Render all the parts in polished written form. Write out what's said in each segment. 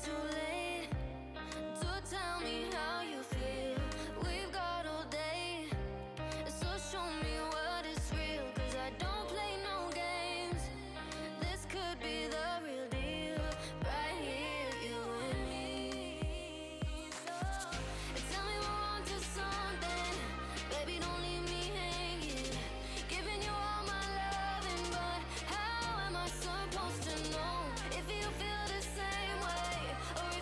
too late to tell me how you feel. We've got all day, so show me what is real. 'Cause I don't play no games. This could be the real deal, right here, you and me. So tell me we're on to something, baby, don't leave me hanging. Giving you all my loving, but how am I supposed to know if you feel the same way? Or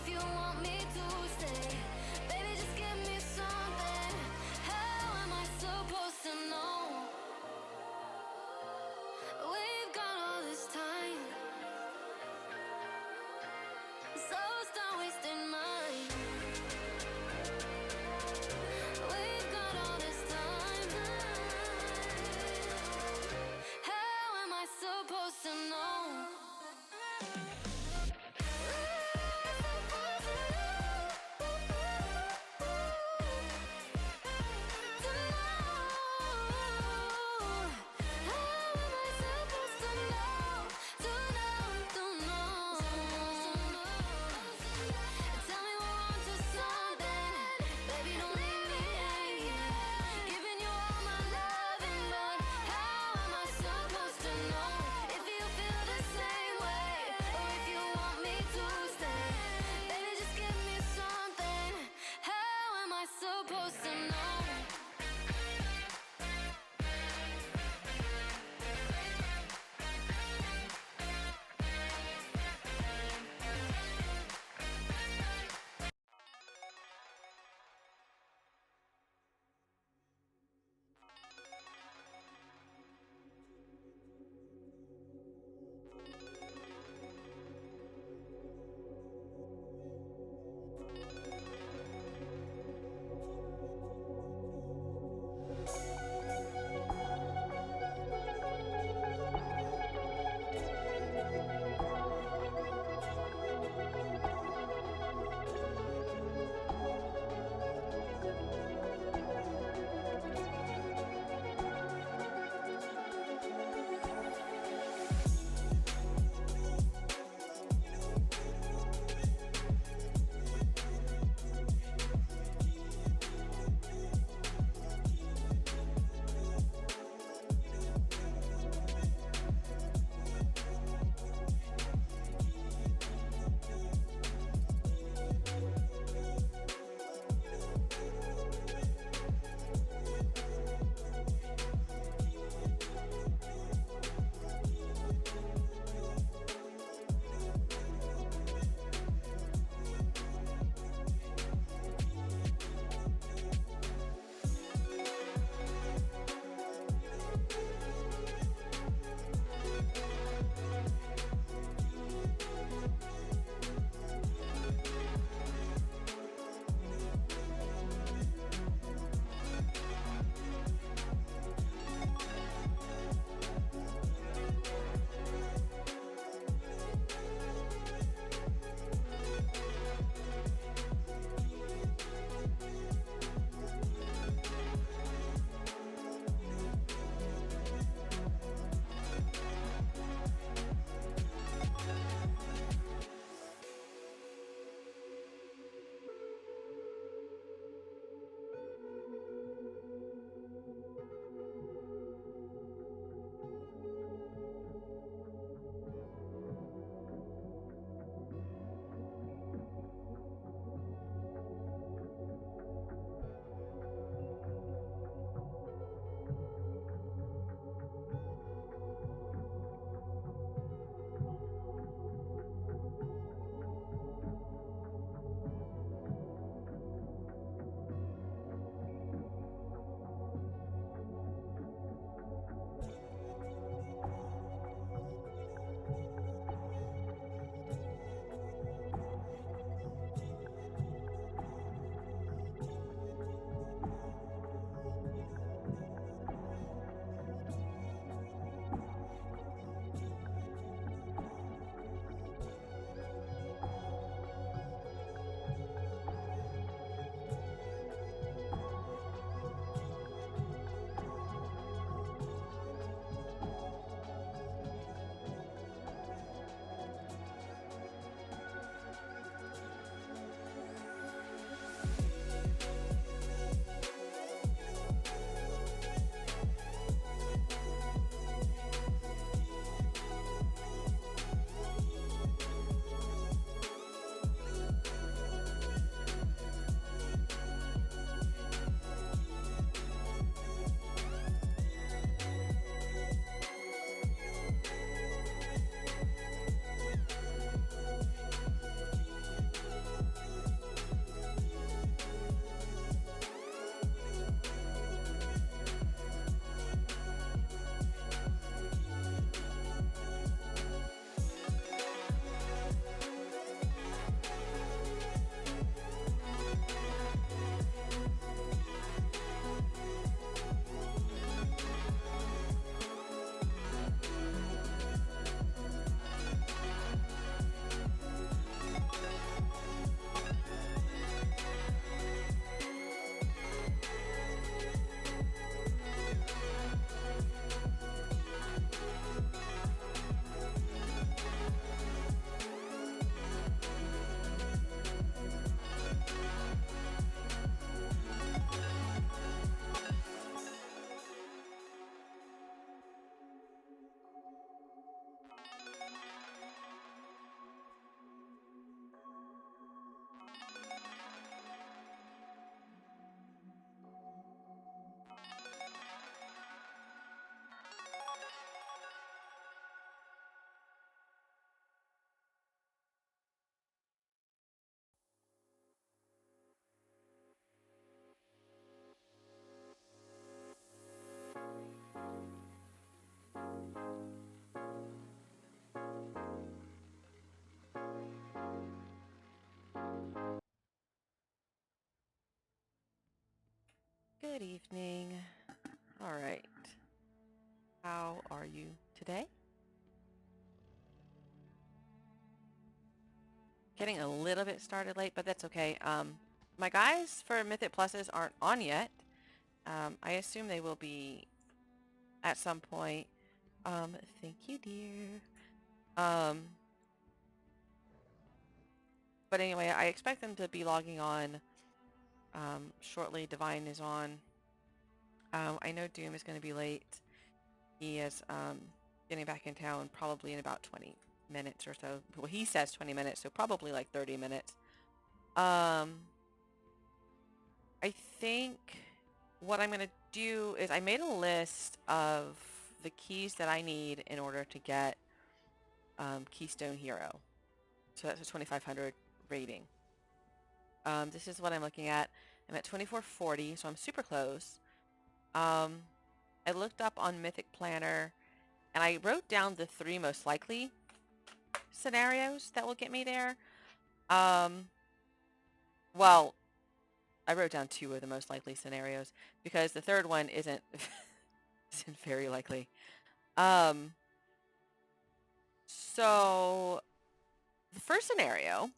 Good evening. All right. How are you today? Getting a little bit started late, but that's okay. My guys for Mythic Pluses aren't on yet. I assume they will be at some point. Thank you, dear. Um, but anyway, I expect them to be logging on shortly. Divine is on. I know Doom is going to be late. He is getting back in town probably in about 20 minutes or so. Well, he says 20 minutes, so probably like 30 minutes. I think what I'm going to do is I made a list of the keys that I need in order to get Keystone Hero. So that's a 2500 rating. This is what I'm looking at. I'm at 2440, so I'm super close. I looked up on Mythic Planner, and I wrote down the 3 most likely scenarios that will get me there. Well, I wrote down 2 of the most likely scenarios because the third one isn't very likely. So the first scenario,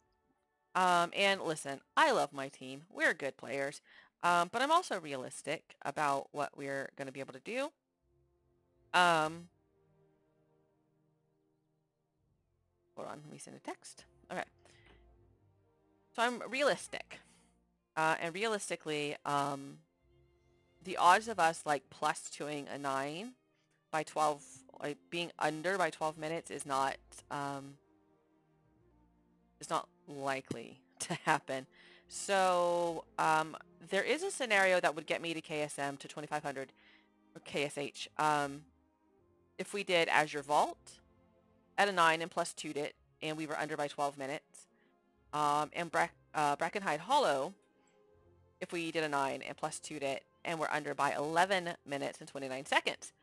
and listen, I love my team. We're good players, but I'm also realistic about what we're going to be able to do. Hold on, let me send a text. Okay. So I'm realistic, and realistically, the odds of us like plus 2ing a 9 by 12, like being under by 12 minutes is not likely to happen. So there is a scenario that would get me to KSM to 2500 or KSH. If we did Azure Vault at a 9 and plus 2'd it, and we were under by 12 minutes, and Brackenhide Hollow, if we did a 9 and plus 2'd it, and we're under by 11 minutes and 29 seconds.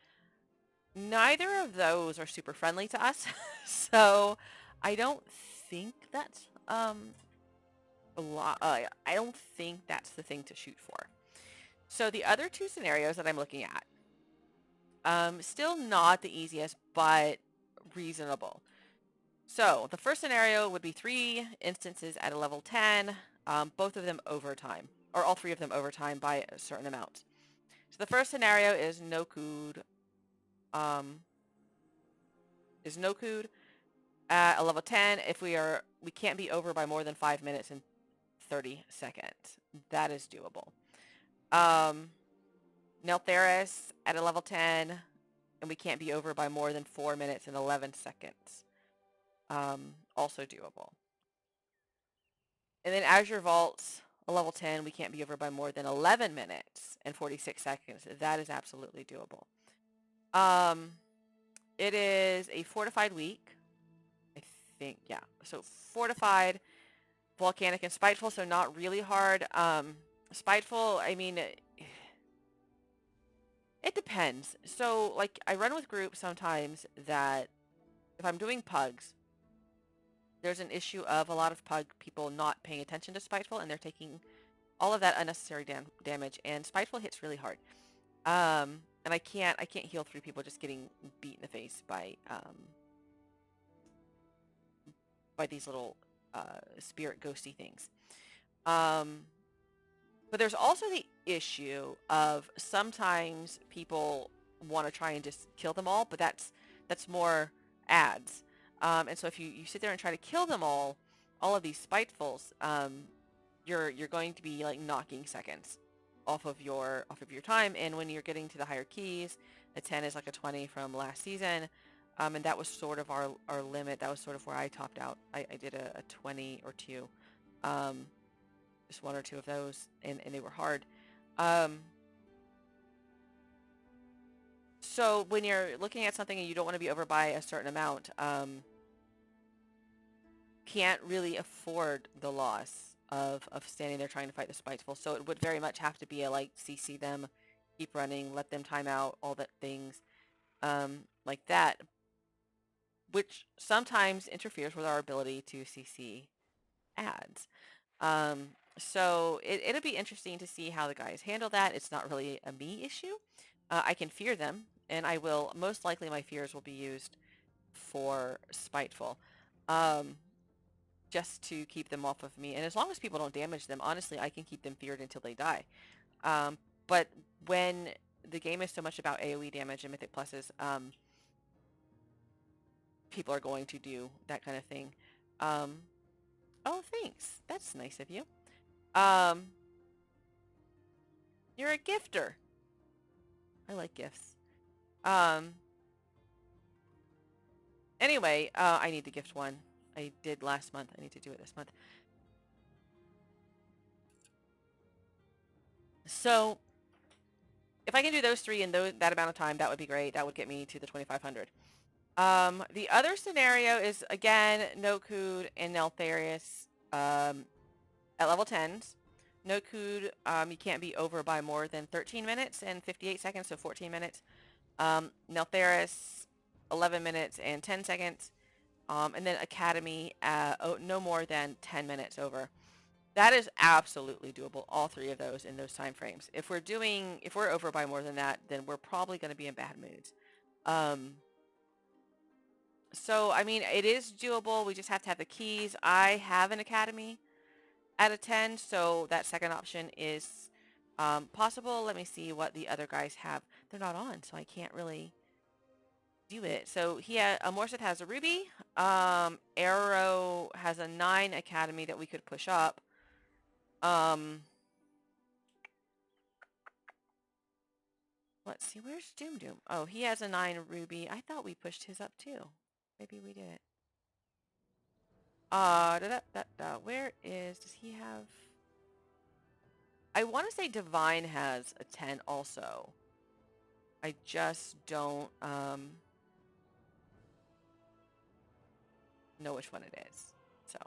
Neither of those are super friendly to us, so I don't think that's a lot. I don't think that's the thing to shoot for. So the other 2 scenarios that I'm looking at, still not the easiest, but reasonable. So the first scenario would be 3 instances at a level 10, both of them overtime, or all 3 of them overtime by a certain amount. So the first scenario is Nokud. At a level 10 if we can't be over by more than 5 minutes and 30 seconds. That is doable. Neltheris at a level 10 and we can't be over by more than 4 minutes and 11 seconds. Also doable. And then Azure Vaults, a level 10, we can't be over by more than 11 minutes and 46 seconds. That is absolutely doable. It is a fortified week. I think, yeah. So fortified, volcanic, and spiteful, so not really hard. Spiteful, I mean, it depends. So, like, I run with groups sometimes that if I'm doing pugs, there's an issue of a lot of pug people not paying attention to spiteful, and they're taking all of that unnecessary damage, and spiteful hits really hard. And I can't heal through people just getting beat in the face by these little spirit ghosty things. But there's also the issue of sometimes people want to try and just kill them all, but that's more ads. And so if you sit there and try to kill them all of these spitefuls, you're going to be like knocking seconds off of your time. And when you're getting to the higher keys, a 10 is like a 20 from last season. And that was sort of our limit. That was sort of where I topped out. I did a 20 or 2. Just 1 or 2 of those, and they were hard. So when you're looking at something and you don't want to be over by a certain amount, can't really afford the loss of standing there trying to fight the spiteful. So it would very much have to be a like CC them, keep running, let them time out, all that things like that, which sometimes interferes with our ability to CC ads. So it'll be interesting to see how the guys handle that. It's not really a me issue. I can fear them, and I will most likely my fears will be used for spiteful, um, just to keep them off of me. And as long as people don't damage them, honestly, I can keep them feared until they die. But when the game is so much about AoE damage and Mythic Pluses, people are going to do that kind of thing. Um, oh, thanks. That's nice of you. Um, you're a gifter. I like gifts. Anyway, I need to gift one. I did last month. I need to do it this month. So if I can do those three in that amount of time, that would be great. That would get me to the 2,500. The other scenario is, again, Nokud and Neltharius at level 10s. Nokud, you can't be over by more than 13 minutes and 58 seconds, so 14 minutes. Neltharius, 11 minutes and 10 seconds. And then Academy, no more than 10 minutes over. That is absolutely doable, all three of those in those time frames. If we're over by more than that, then we're probably going to be in bad moods. So, I mean, it is doable. We just have to have the keys. I have an Academy at a 10, so that second option is possible. Let me see what the other guys have. They're not on, so I can't really do it. So Morseth has a Ruby. Arrow has a 9 Academy that we could push up. Let's see, where's Doom Doom? Oh, he has a 9 Ruby. I thought we pushed his up too. Maybe we didn't. Where does he have? I want to say Divine has a 10 also. I just don't know which one it is. So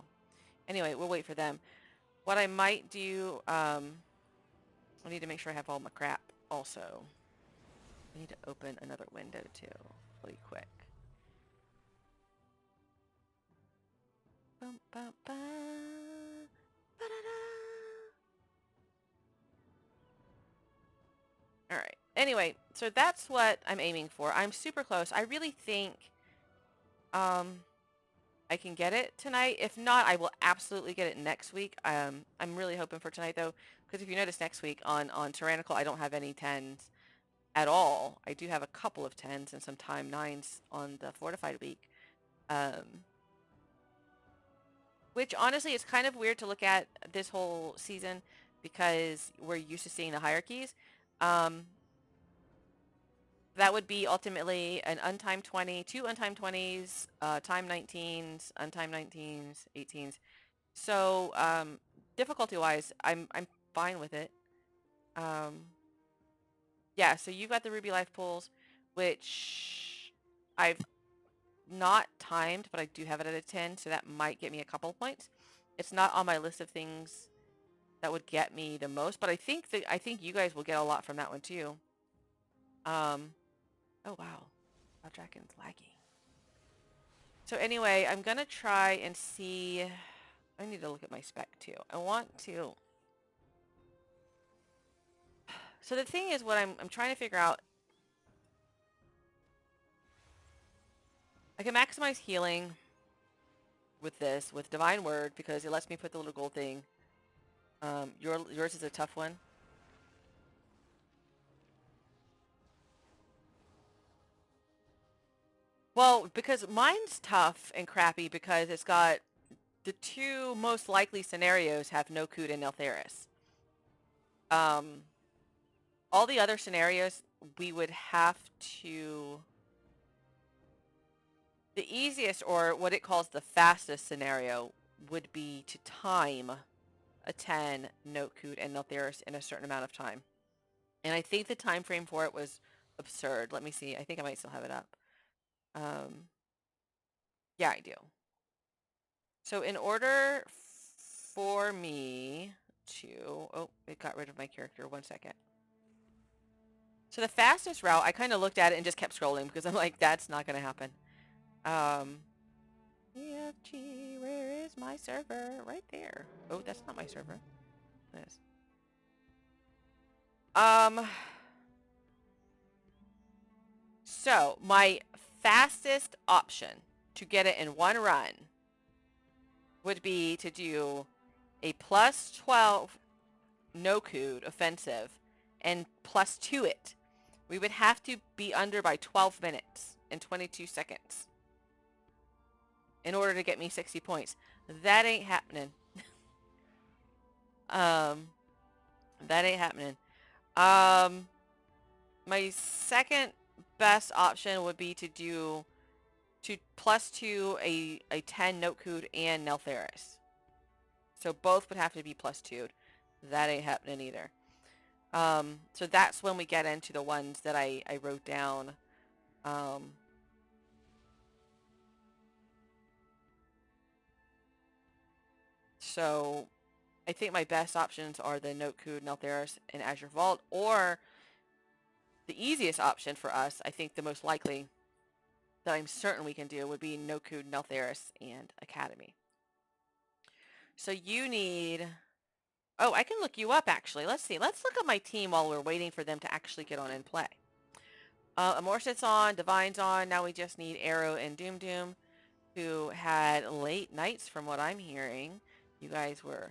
anyway, we'll wait for them. What I might do, I need to make sure I have all my crap also. I need to open another window too, really quick. Bum, bum, bum. Ba-da-da. All right. Anyway, so that's what I'm aiming for. I'm super close. I really think I can get it tonight. If not, I will absolutely get it next week. I'm really hoping for tonight though, because if you notice next week on Tyrannical, I don't have any 10s at all. I do have a couple of 10s and some time 9s on the Fortified week. Which honestly is kind of weird to look at this whole season because we're used to seeing the hierarchies. That would be ultimately an untimed 20, 2 untimed 20s, time 19s, untimed 19s, 18s. So difficulty-wise, I'm fine with it. Yeah, so you've got the Ruby Life pools, which I've not timed, but I do have it at a 10, so that might get me a couple of points. It's not on my list of things that would get me the most, but I think you guys will get a lot from that one too. Oh wow, Dragon's laggy. So anyway, I'm gonna try and see. I need to look at my spec too. I want to. So the thing is, what I'm trying to figure out. I can maximize healing with this, with Divine Word, because it lets me put the little gold thing. Yours is a tough one. Well, because mine's tough and crappy because it's got the two most likely scenarios have Nokud and Neltharius. All the other scenarios we would have to... The easiest, or what it calls the fastest scenario, would be to time a 10 Nokud and Neltharius in a certain amount of time. And I think the time frame for it was absurd. Let me see. I think I might still have it up. Yeah, I do. So in order for me to... Oh, it got rid of my character. 1 second. So the fastest route, I kind of looked at it and just kept scrolling because I'm like, that's not going to happen. EFG, where is my server? Right there. Oh, that's not my server. Yes. So my fastest option to get it in one run would be to do a plus 12 no-cood offensive and plus 2 it. We would have to be under by 12 minutes and 22 seconds in order to get me 60 points. That ain't happening. That ain't happening. My second best option would be to do plus 2 a 10 Notecood and Neltheris. So both would have to be plus 2'd. That ain't happening either. So that's when we get into the ones that I wrote down. So I think my best options are the Notecood, Neltheris, and Azure Vault, or the easiest option for us, I think the most likely that I'm certain we can do would be Notecood, Neltheris, and Academy. So you need... Oh, I can look you up, actually. Let's see. Let's look at my team while we're waiting for them to actually get on and play. Amorcet's on, Divine's on. Now we just need Arrow and Doom Doom, who had late nights from what I'm hearing. You guys were...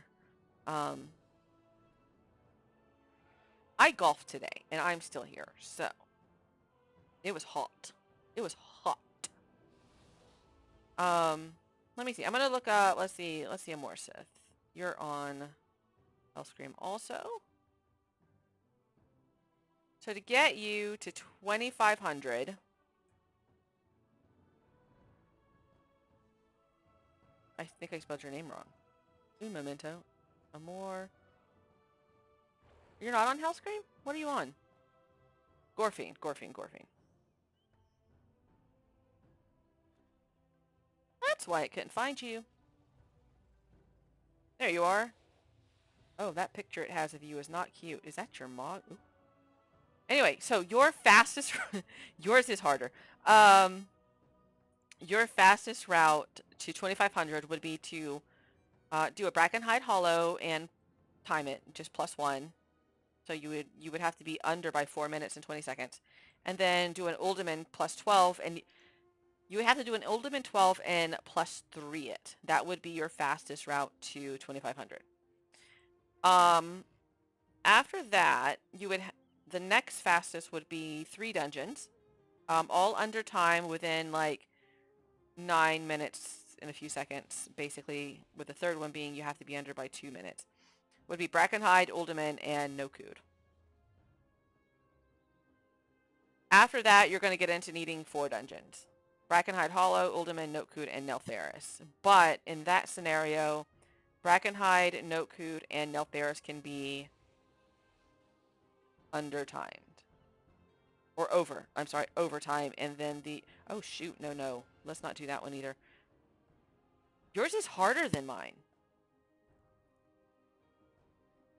I golfed today, and I'm still here, so... It was hot. It was hot. Let me see. I'm going to look up... Let's see, Amorcet. You're on... Hellscream also. So to get you to 2,500, I think I spelled your name wrong. Ooh, Memento. Amor. You're not on Hellscream? What are you on? Gorfine. That's why it couldn't find you. There you are. Oh, that picture it has of you is not cute. Is that your mom? Ooh. Anyway, so your fastest... yours is harder. Your fastest route to 2,500 would be to do a Brackenhide Hollow and time it, just +1. So you would have to be under by 4 minutes and 20 seconds. And then do an Uldaman +12, and you would have to do an Uldaman 12 and +3 it. That would be your fastest route to 2,500. After that, you would the next fastest would be 3 dungeons, all under time within like 9 minutes and a few seconds, basically, with the third one being you have to be under by 2 minutes. Would be Brackenhide, Uldaman, and Nocood. After that, you're going to get into needing 4 dungeons. Brackenhide Hollow, Uldaman, Nocood, and Neltheris. But in that scenario, Brackenhide, Nocood, and Neltheris can be undertimed. Or over. I'm sorry, overtime. And then the... Oh, shoot. No. Let's not do that one either. Yours is harder than mine.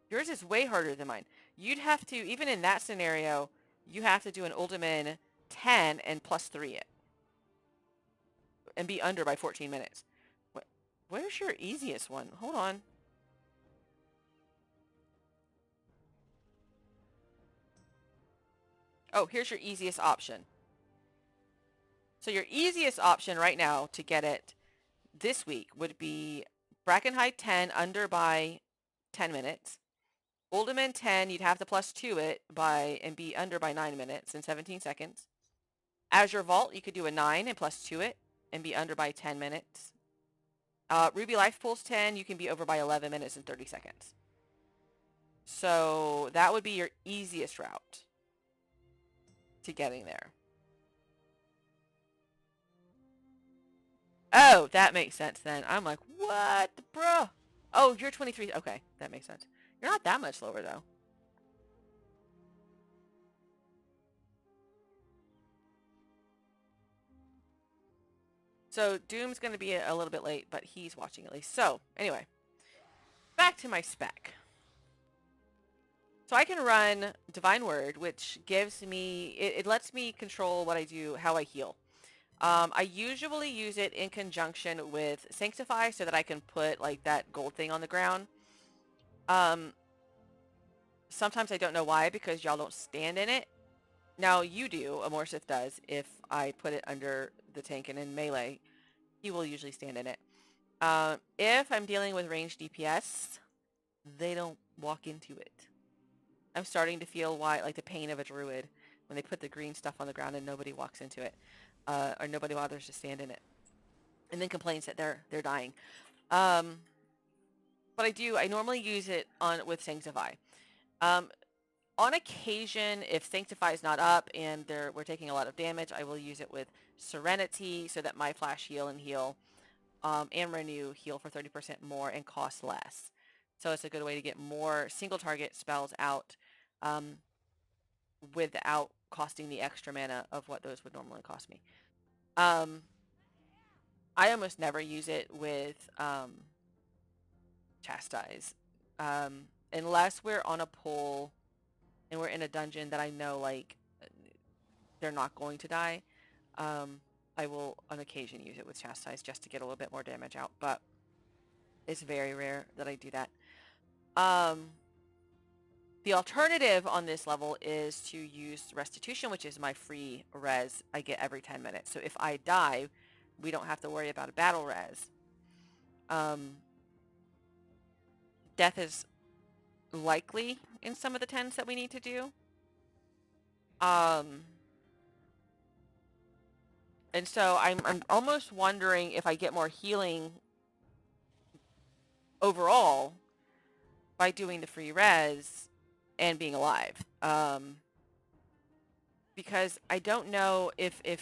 Yours is way harder than mine. You'd have to, even in that scenario, you have to do an Uldaman 10 and +3 it. And be under by 14 minutes. Where's your easiest one? Hold on. Oh, here's your easiest option. So your easiest option right now to get it this week would be Brackenhide 10 under by 10 minutes. Uldaman 10, you'd have to +2 it and be under by 9 minutes and 17 seconds. Azure Vault, you could do a 9 and +2 it and be under by 10 minutes. Ruby Life Pulse 10, you can be over by 11 minutes and 30 seconds. So that would be your easiest route to getting there. Oh, that makes sense then. I'm like, what, bruh? Oh, you're 23. Okay, that makes sense. You're not that much lower, though. So Doom's going to be a little bit late, but he's watching at least. So, anyway, back to my spec. So I can run Divine Word, which gives me... It lets me control what I do, how I heal. I usually use it in conjunction with Sanctify so that I can put like that gold thing on the ground. Sometimes I don't know why, because y'all don't stand in it. Now you do, Amorsith does. If I put it under the tank and in melee, he will usually stand in it. If I'm dealing with ranged DPS, they don't walk into it. I'm starting to feel why, like the pain of a druid when they put the green stuff on the ground and nobody walks into it, or nobody bothers to stand in it, and then complains that they're dying. Um, but I normally use it on with Sanctify. Um, on occasion, if Sanctify is not up and we're taking a lot of damage, I will use it with Serenity so that my flash heal and renew heal for 30% more and cost less. So it's a good way to get more single target spells out um, without costing the extra mana of what those would normally cost me. I almost never use it with Chastise. Unless we're on a pull and we're in a dungeon that I know, like, they're not going to die. I will on occasion use it with Chastise just to get a little bit more damage out, but it's very rare that I do that. The alternative on this level is to use Restitution, which is my free res I get every 10 minutes. So if I die, we don't have to worry about a battle res. Death is likely in some of the 10s that we need to do. And so I'm almost wondering if I get more healing overall by doing the free res and being alive. Because I don't know if it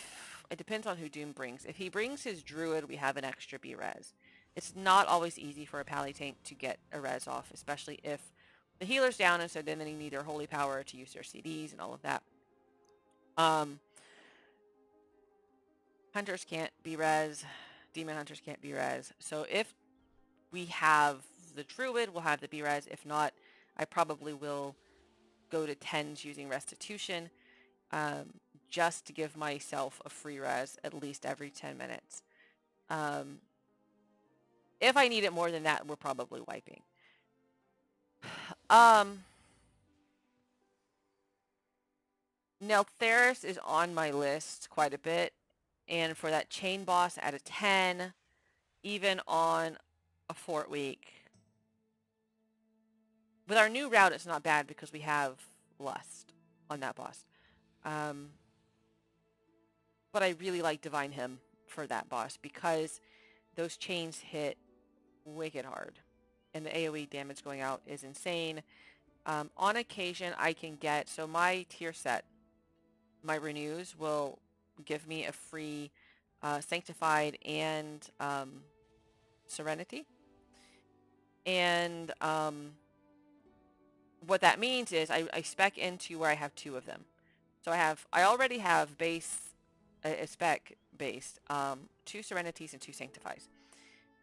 depends on who Doom brings. If he brings his druid, we have an extra B res. It's not always easy for a pally tank to get a res off, especially if the healer's down, and so then they need their holy power to use their CDs and all of that. Hunters can't be res. Demon hunters can't be res. So if we have the druid, we'll have the B res. If not, I probably will go to 10s using restitution, just to give myself a free res at least every 10 minutes. If I need it more than that, we're probably wiping. Neltheris is on my list quite a bit. And for that chain boss at a 10, even on a fort week. With our new route, it's not bad because we have Lust on that boss. But I really like Divine Hymn for that boss because those chains hit wicked hard. And the AoE damage going out is insane. On occasion, I can get... So my tier set, my renews will give me a free Sanctified and Serenity. And what that means is I spec into where I have 2 of them. So I already have a spec based 2 Serenities and 2 Sanctifies.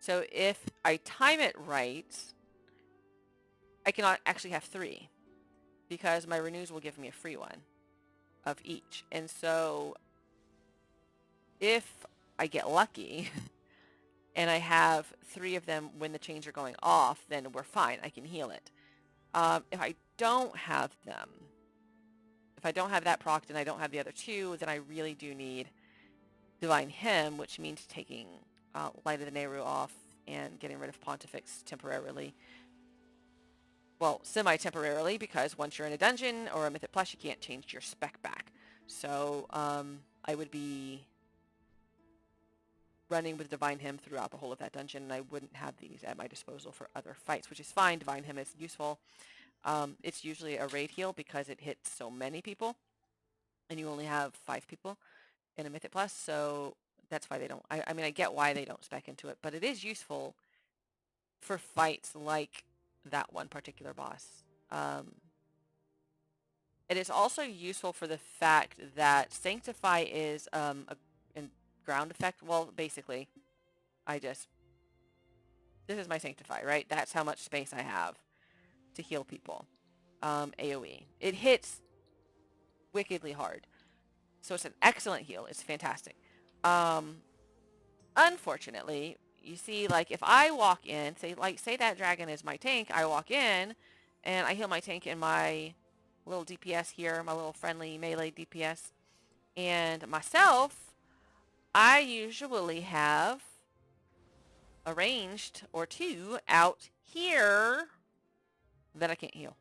So if I time it right, I can actually have 3 because my renews will give me a free one of each. And so if I get lucky and I have 3 of them when the chains are going off, then we're fine. I can heal it. If I don't have them, if I don't have that procced and I don't have the other 2, then I really do need Divine Hymn, which means taking Light of the Nehru off and getting rid of Pontifex temporarily. Well, semi-temporarily, because once you're in a dungeon or a Mythic Plus, you can't change your spec back. So I would be running with Divine Hymn throughout the whole of that dungeon, and I wouldn't have these at my disposal for other fights, which is fine. Divine Hymn is useful. It's usually a raid heal because it hits so many people, and you only have 5 people in a Mythic Plus, so that's why they don't... I mean, I get why they don't spec into it, but it is useful for fights like that one particular boss. It is also useful for the fact that Sanctify is a ground effect. Well, basically, this is my Sanctify, right? That's how much space I have to heal people. AoE. It hits wickedly hard. So it's an excellent heal. It's fantastic. Unfortunately, you see, like, if I walk in, say that dragon is my tank, I walk in, And I heal my tank in my little DPS here, my little friendly melee DPS. And myself, I usually have a ranged or two out here that I can't heal.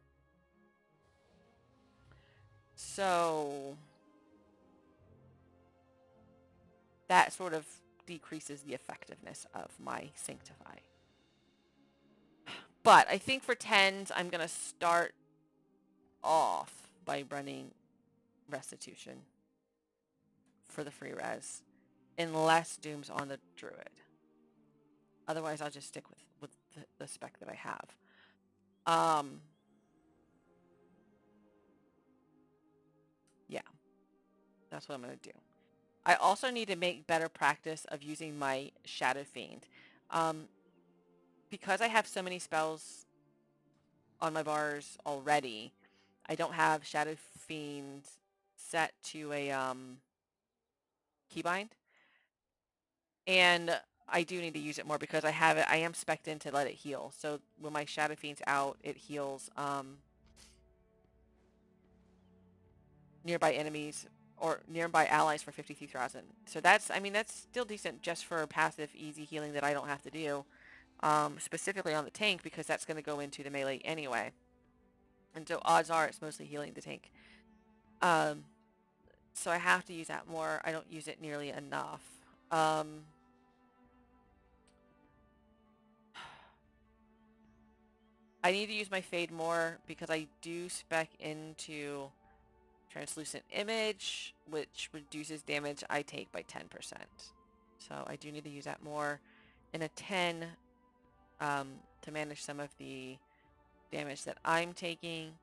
So that sort of decreases the effectiveness of my Sanctify. But I think for 10s, I'm going to start off by running Restitution for the free res, unless Doom's on the Druid. Otherwise, I'll just stick with the spec that I have. Yeah, that's what I'm going to do. I also need to make better practice of using my Shadow Fiend. Because I have so many spells on my bars already, I don't have Shadow Fiend set to a keybind. And I do need to use it more because I have it. I am spec'd in to let it heal. So when my Shadow Fiend's out, it heals nearby enemies or nearby allies for 53,000. So that's, I mean, that's still decent just for passive, easy healing that I don't have to do. Specifically on the tank because that's going to go into the melee anyway. And so odds are it's mostly healing the tank. So I have to use that more. I don't use it nearly enough. I need to use my Fade more because I do spec into Translucent Image, which reduces damage I take by 10%. So I do need to use that more. In a 10, to manage some of the damage that I'm taking.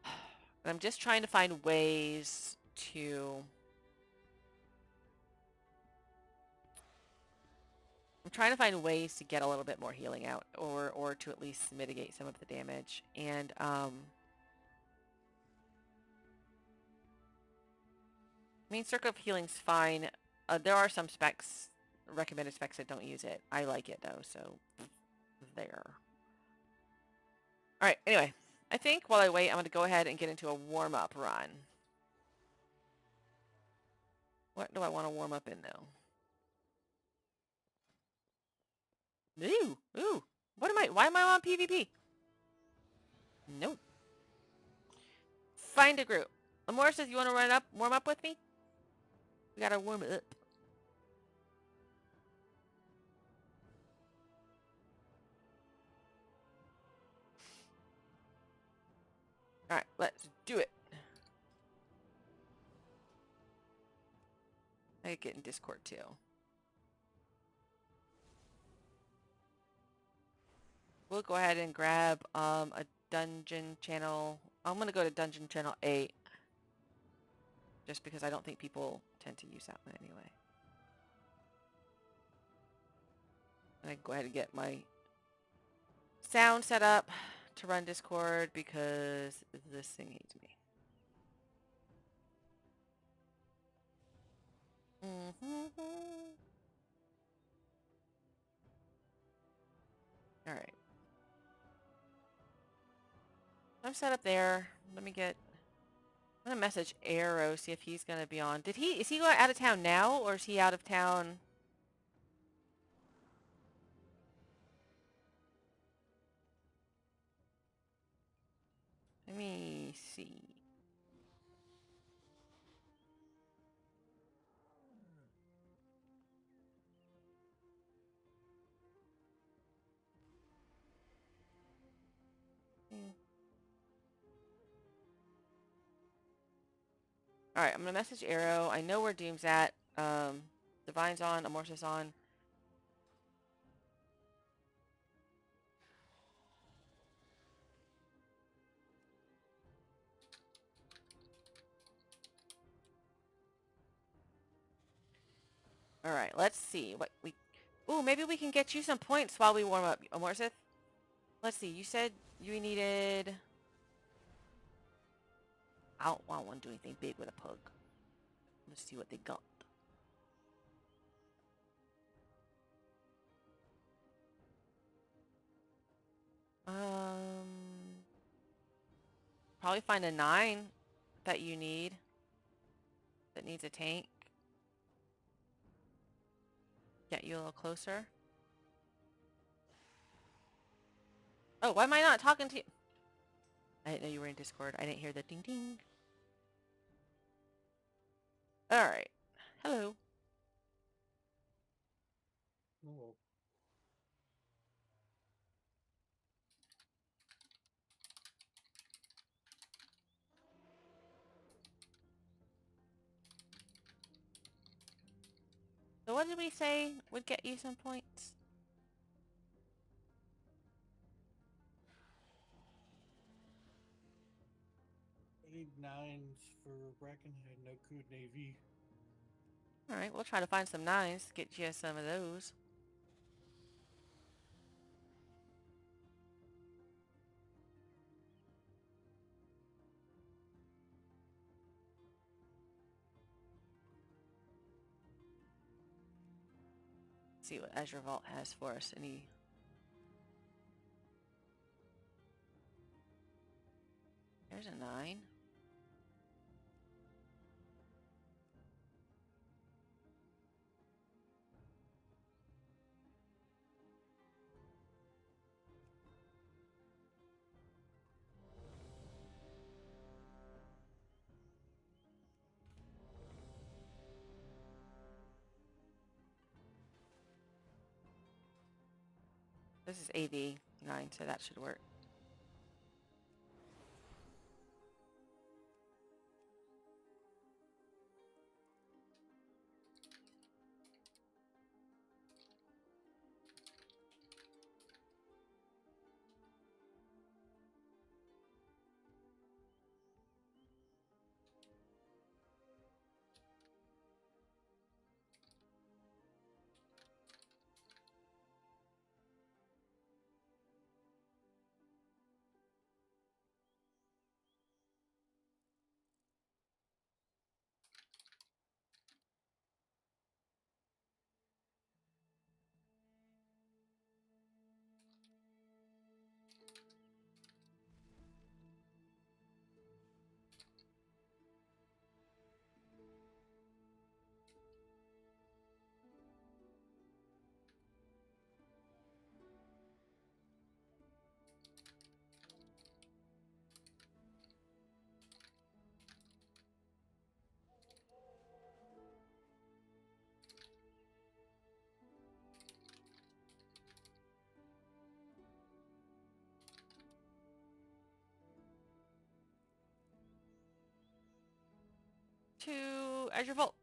And I'm just trying to find ways to... I'm trying to find ways to get a little bit more healing out, or to at least mitigate some of the damage. And I mean, Circle of Healing's fine. There are some specs, recommended specs that don't use it. I like it though, so there. Alright, anyway. I think while I wait, I'm going to go ahead and get into a warm-up run. What do I want to warm up in though? Ooh. Why am I on PvP? Nope. Find a group. Amora says, you want to warm up with me? We gotta warm it up. Alright, let's do it. I could get in Discord too. We'll go ahead and grab a dungeon channel. I'm going to go to dungeon channel 8. Just because I don't think people tend to use that one anyway. And I can go ahead and get my sound set up to run Discord because this thing hates me. Alright. I'm set up there. Let me get... I'm gonna message Arrow, see if he's gonna be on. Is he going out of town now, or is he out of town? Let me see. Alright, I'm gonna message Arrow. I know where Doom's at. Divine's on, Amorphous on. Alright, let's see what we... Ooh, maybe we can get you some points while we warm up, Amorphous. Let's see, you said you needed... I don't want to do anything big with a pug. Let's see what they got. Probably find a 9 that you need, that needs a tank. Get you a little closer. Oh, why am I not talking to you? I didn't know you were in Discord. I didn't hear the ding ding. All right. Hello. Oh, So what did we say would get you some points? 9s for Brackenhead, no Cood Navy. All right, we'll try to find some 9s, get you some of those. See what Azure Vault has for us. There's a 9. This is AV 9, so that should work. To Azure Vault.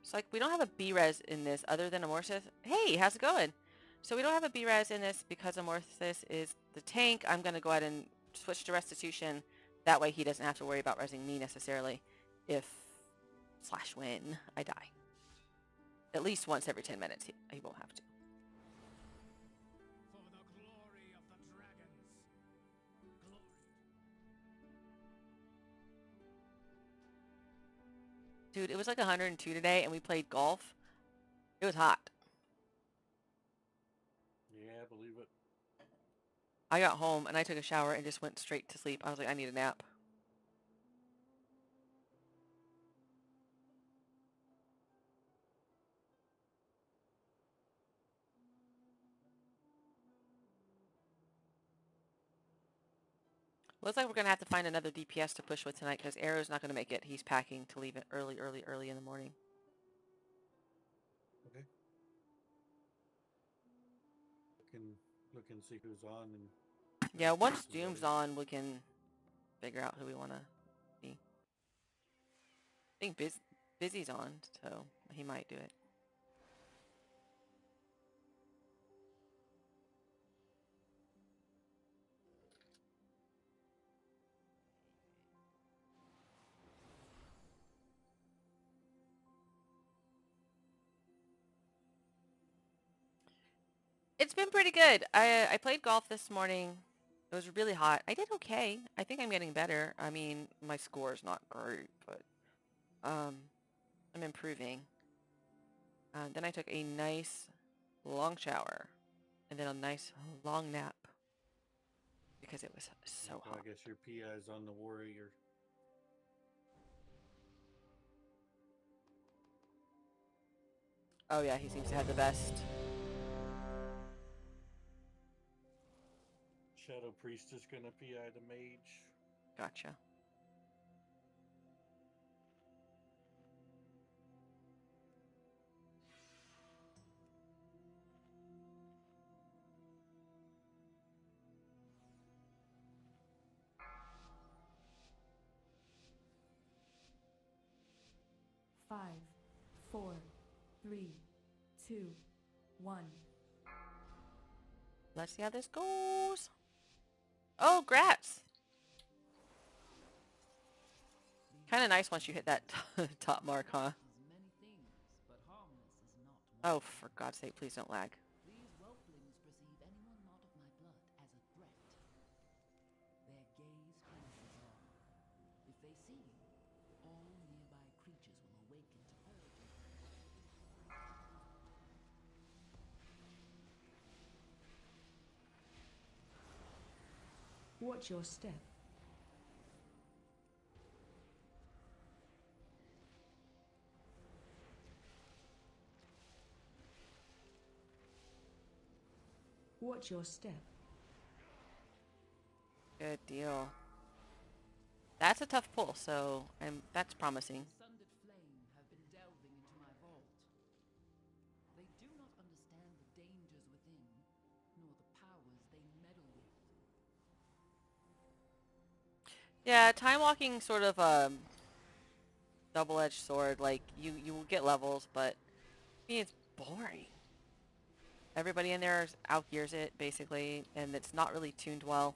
It's like we don't have a B-res in this other than Amorphous. Hey, how's it going? So we don't have a B-res in this because Amorphous is the tank. I'm going to go ahead and switch to Restitution. That way he doesn't have to worry about resing me necessarily if / when I die. At least once every 10 minutes he won't have to. For the glory of the dragons. Glory. Dude, it was like 102 today and we played golf. It was hot. Yeah, I believe it. I got home and I took a shower and just went straight to sleep. I was like, I need a nap. Looks like we're going to have to find another DPS to push with tonight because Arrow's not going to make it. He's packing to leave it early in the morning. Okay. Look and see who's on and Yeah, once Doom's on, we can figure out who we want to be. I think Busy's on, so he might do it. It's been pretty good. I played golf this morning. It was really hot. I did okay. I think I'm getting better. I mean, my score's not great, but I'm improving. Then I took a nice long shower, and then a nice long nap because it was so Well, hot. I guess your PI's on the warrior. Oh yeah, he seems to have the best. Shadow Priest is gonna PI the mage. Gotcha. Five, four, three, two, one. Let's see how this goes. Oh, grats! Kind of nice once you hit that top mark, huh? Many things, but harmless is not one. Oh, for God's sake, please don't lag. These whelplings perceive anyone not of my blood as a threat. Their gaze pierces all. If they see you, all nearby creatures will awaken to purge you. Watch your step. Watch your step. Good deal. That's a tough pull, so that's promising. Sundered flame have been delving into my vault. They do not understand the dangers within, nor the powers they meddle with. Yeah, time walking sort of double-edged sword. Like you will get levels, but I mean, it's boring. Everybody in there outgears it basically, and it's not really tuned well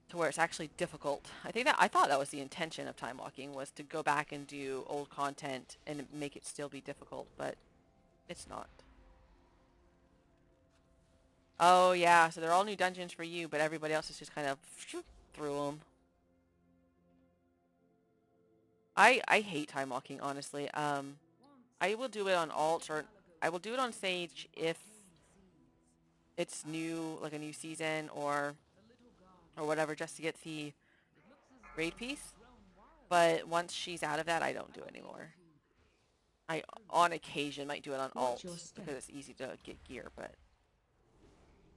to where it's actually difficult. I thought that was the intention of time walking, was to go back and do old content and make it still be difficult, but it's not. Oh yeah, so they're all new dungeons for you, but everybody else is just kind of through them. I hate time walking, honestly. I will do it on alt, or I will do it on Sage if it's new, like a new season or whatever, just to get the raid piece. But once she's out of that, I don't do it anymore. I, on occasion, might do it on alt because it's easy to get gear, but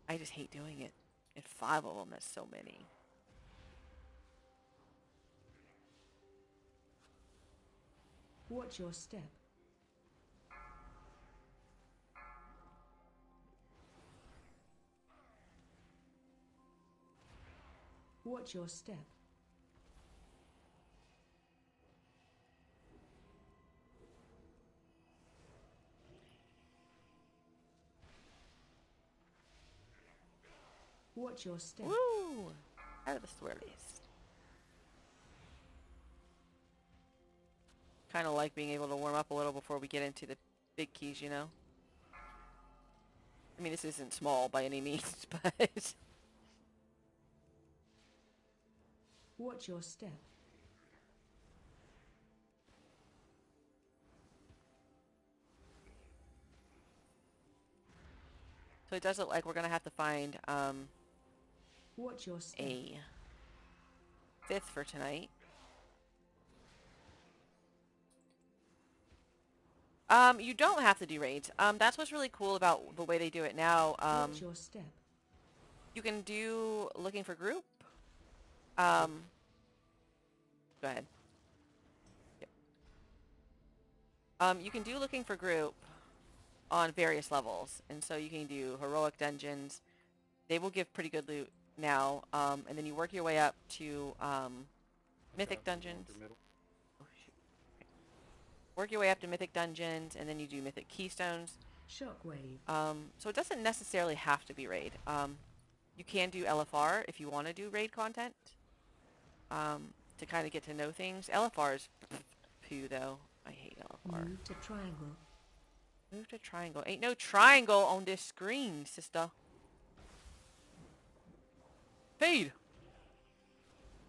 I just hate doing it. And 5 of them, that's so many. Watch your step. Watch your step. Watch your step. Woo! Out of the swirlies. Kind of like being able to warm up a little before we get into the big keys, you know? I mean, this isn't small by any means, but... Watch your step. So it does look like we're going to have to find Watch your step. a 5th for tonight. You don't have to do raids. That's what's really cool about the way they do it now. Watch your step. You can do looking for group. Go ahead. Yep. You can do looking for group on various levels, and so you can do heroic dungeons. They will give pretty good loot now, and then you work your way up to mythic dungeons. Oh, shoot. Okay. Work your way up to mythic dungeons, and then you do mythic keystones. Shockwave. So it doesn't necessarily have to be raid. You can do LFR if you want to do raid content, to kind of get to know things. LFR is poo, though. I hate LFR. Move to triangle. Move to triangle. Ain't no triangle on this screen, sister. Fade!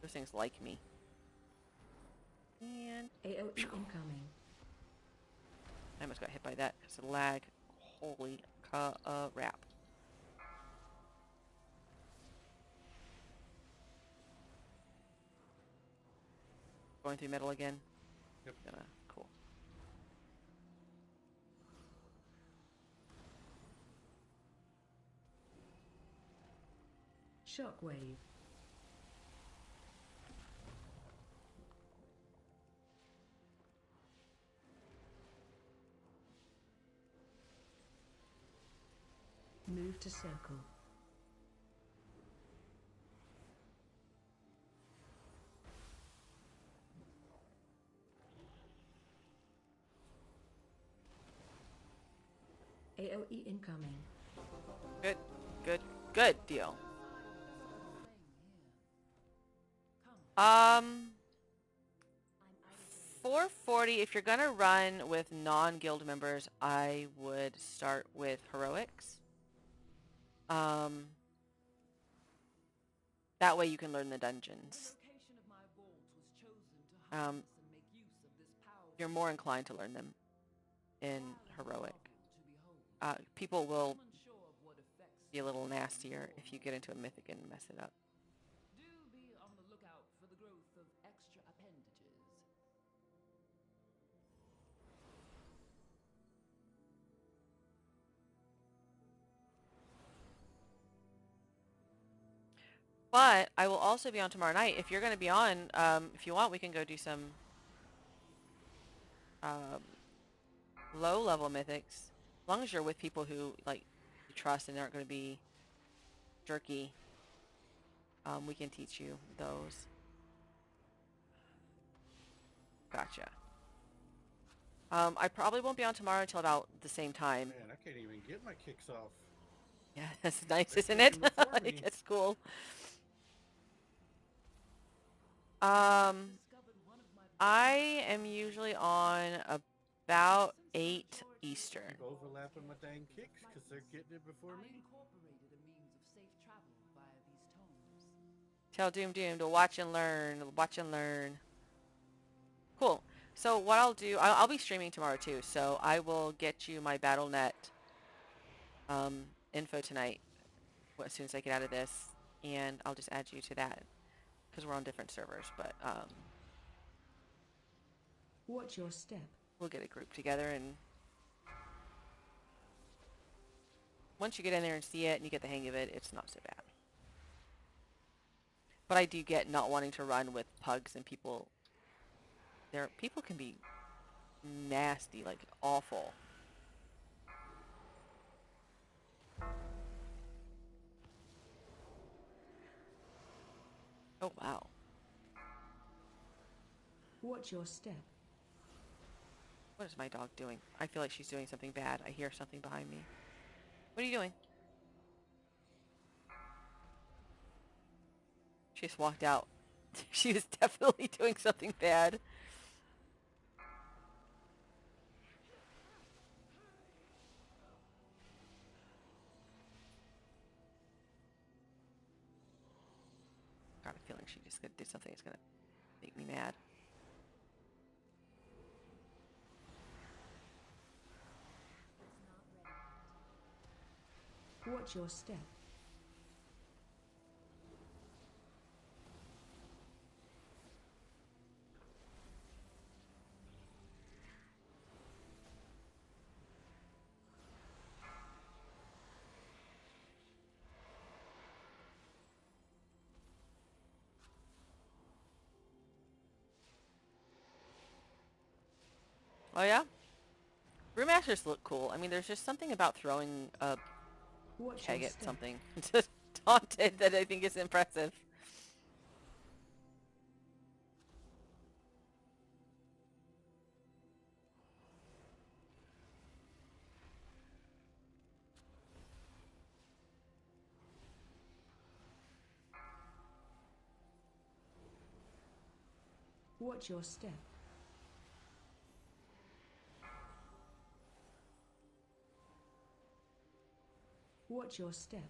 Those things like me. And AOE incoming. I almost got hit by that because of lag. Holy crap. Going through metal again? Yep. Cool. Shockwave. Move to circle. AOE incoming. Good, good, good deal. Playing here. Come. 440, if you're gonna run with non-guild members, I would start with heroics. That way you can learn the dungeons. The location of my vault was chosen to harness and make use of this powerful You're more inclined to learn them in heroic. to behold. People will I'm unsure of what effects be a little nastier if you get into a mythic and mess it up. do be on the lookout for the growth of extra appendages. But I will also be on tomorrow night. If you're going to be on, if you want, we can go do some low-level mythics. As long as you're with people who like you trust and aren't going to be jerky, we can teach you those. Gotcha. I probably won't be on tomorrow until about the same time. Man, I can't even get my kicks off. Yeah, that's nice, They're isn't it? kicking before me. It's cool. Discovered one of my I am usually on about 8 Eastern. Keep overlapping my dang kicks because they're getting it before I me. incorporated a means of safe travel via these tomes. Tell Doom to watch and learn. Watch and learn. Cool. So what I'll do, I'll be streaming tomorrow too, so I will get you my Battle.net info tonight as soon as I get out of this, and I'll just add you to that because we're on different servers, but Watch your step. we'll get a group together, and once you get in there and see it and you get the hang of it, it's not so bad. But I do get not wanting to run with pugs and people. People can be nasty, like awful. Oh, wow. Watch your step. What is my dog doing? I feel like she's doing something bad. I hear something behind me. What are you doing? She just walked out. She was definitely doing something bad. Got a feeling she just did something that's gonna make me mad. Watch your step. Oh yeah? Brewmasters look cool. I mean, there's just something about throwing a Watch keg your at step. something to taunt it that I think is impressive. Watch your step. Watch your step.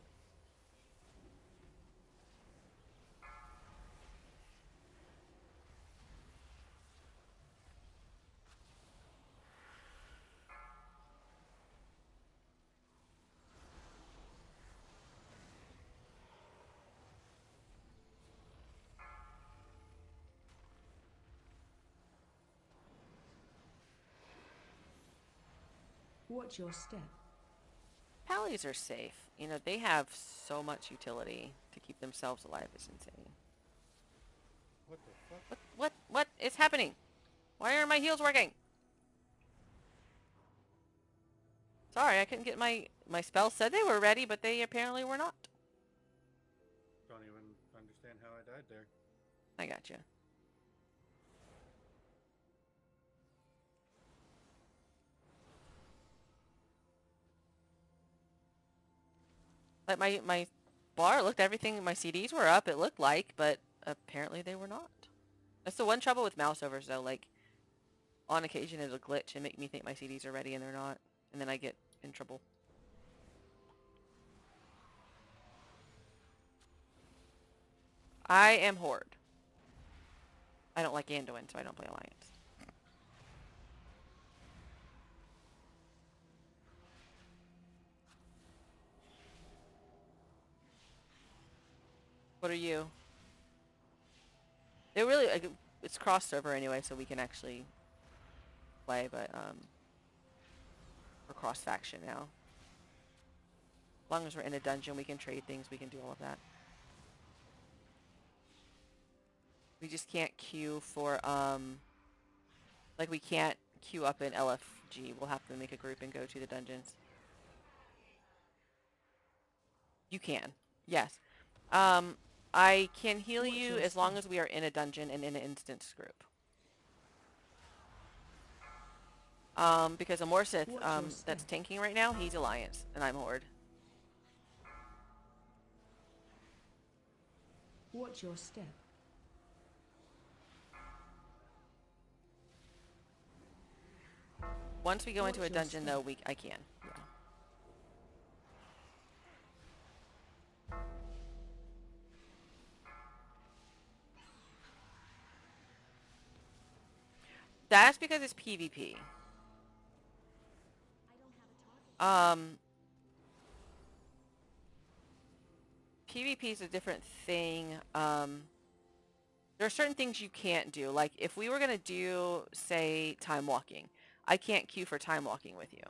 Watch your step. Pallies are safe. You know, they have so much utility to keep themselves alive. It's insane. What the fuck? What is happening? Why aren't my heals working? Sorry, I couldn't get my spells said they were ready, but they apparently were not. Don't even understand how I died there. I got you. Like my bar looked, everything, my CDs were up, it looked like, but apparently they were not. That's the one trouble with mouse overs though, like on occasion it'll glitch and make me think my CDs are ready and they're not, and then I get in trouble. I am Horde. I don't like Anduin, so I don't play Alliance. What are you? It really, it's cross server anyway, so we can actually play, but we're cross faction now. As long as we're in a dungeon, we can trade things, we can do all of that. We just can't queue for, like we can't queue up in LFG. We'll have to make a group and go to the dungeons. You can, yes. I can heal Watch you your as long step. as we are in a dungeon and in an instance group. Because Amorsith, Watch your that's step. tanking right now, he's Alliance, and I'm Horde. Watch your step. Once we go into a Watch your dungeon, step. though, I can. Yeah. That's because it's PvP. PvP is a different thing. There are certain things you can't do. Like, if we were going to do, say, time walking, I can't queue for time walking with you.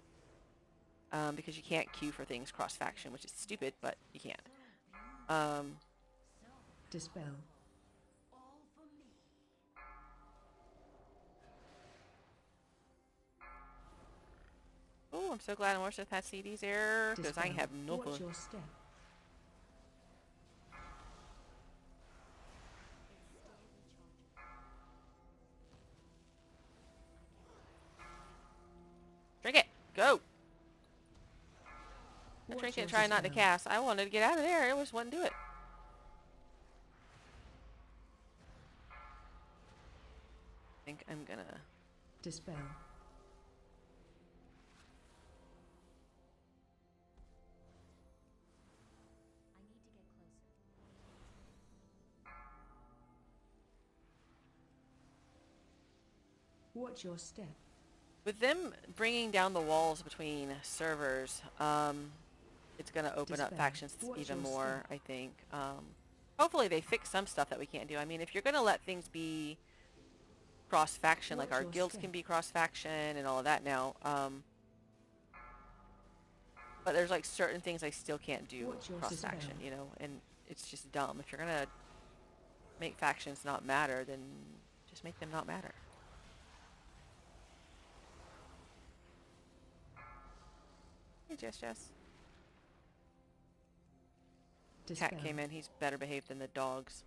Because you can't queue for things cross-faction, which is stupid, but you can't. Dispel. Oh, I'm so glad Amorsith has CD's error, because I Dispel. have no Watch clue. your step. Drink it! Go! I Watch drink it your and try not to dispel. cast. I wanted to get out of there. It just wouldn't do it. I think I'm gonna... Dispel. Watch your step. With them bringing down the walls between servers, it's going to open up Dispel. factions Watch even your more, step. I think. Hopefully they fix some stuff that we can't do. I mean, if you're going to let things be cross-faction, like Watch our your guilds step. can be cross-faction and all of that now, but there's like certain things I still can't do Watch your cross-faction, dispel. you know, and it's just dumb. If you're going to make factions not matter, then just make them not matter. Hey, Jess. Dispel. Cat came in. He's better behaved than the dogs.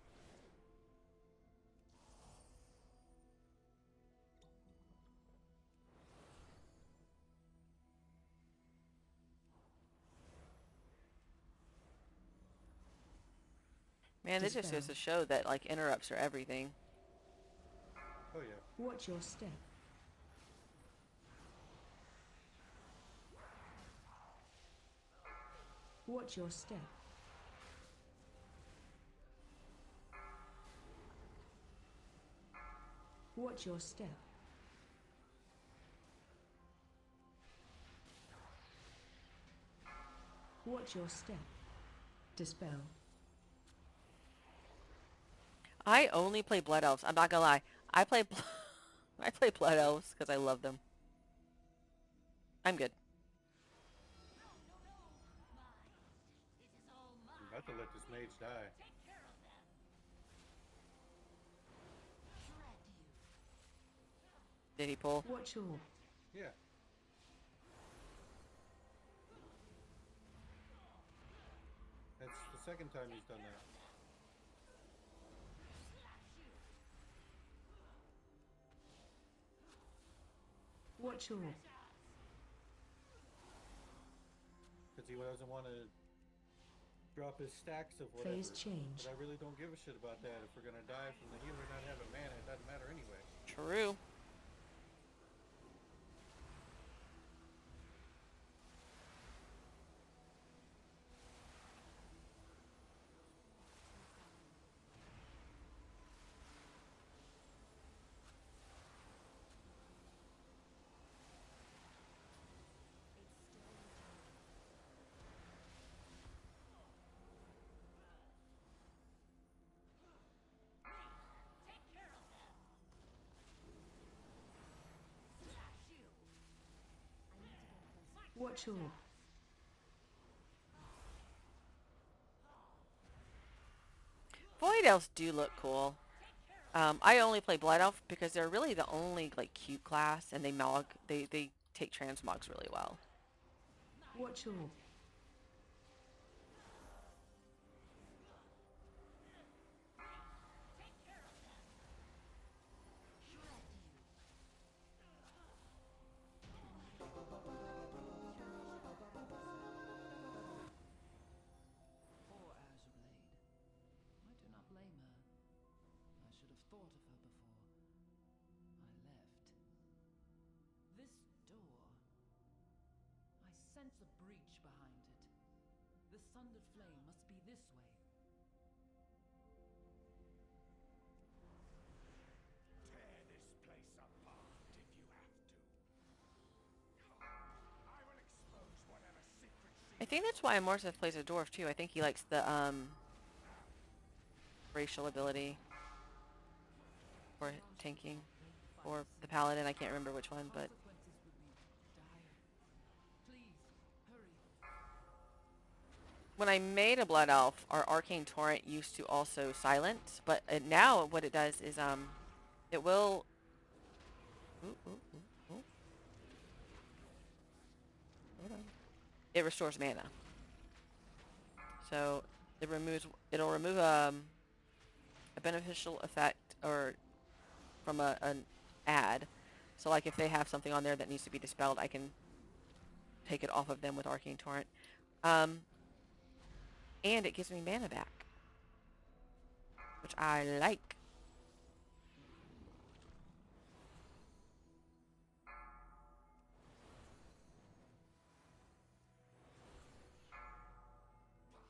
Man, this just goes to show that, like, interrupts are everything. Oh yeah. Watch your step. Watch your step. Watch your step. Watch your step. Dispel. I only play Blood Elves. I'm not gonna lie. I play Blood Elves because I love them. I'm good. have to let this mage die. Did he pull? Watch all. Yeah. That's the second time he's done that. Watch all. Because he doesn't want to drop his stacks of whatever. Phase change. But I really don't give a shit about that. If we're going to die from the healer not having mana, it doesn't matter anyway. True. Watch all. Void elves do look cool. I only play Blood Elf because they're really the only like cute class, and they take transmogs really well. Watch all. Poor Azurblade. I do not blame her. I should have thought of her before I left. This door. I sense a breach behind it. The sundered flame must be this way. Tear this place apart if you have to. I will expose whatever secret I think that's why Mortheth plays a dwarf too. I think he likes the racial ability for tanking, or the paladin. I can't remember which one, but Consequences would be dire. Please, hurry. when I made a Blood Elf, our Arcane Torrent used to also silence, but now what it does is it will. Ooh, ooh, ooh, ooh. Hold on. It restores mana. So it'll remove a beneficial effect or from an ad. So like if they have something on there that needs to be dispelled, I can take it off of them with Arcane Torrent. And it gives me mana back, which I like.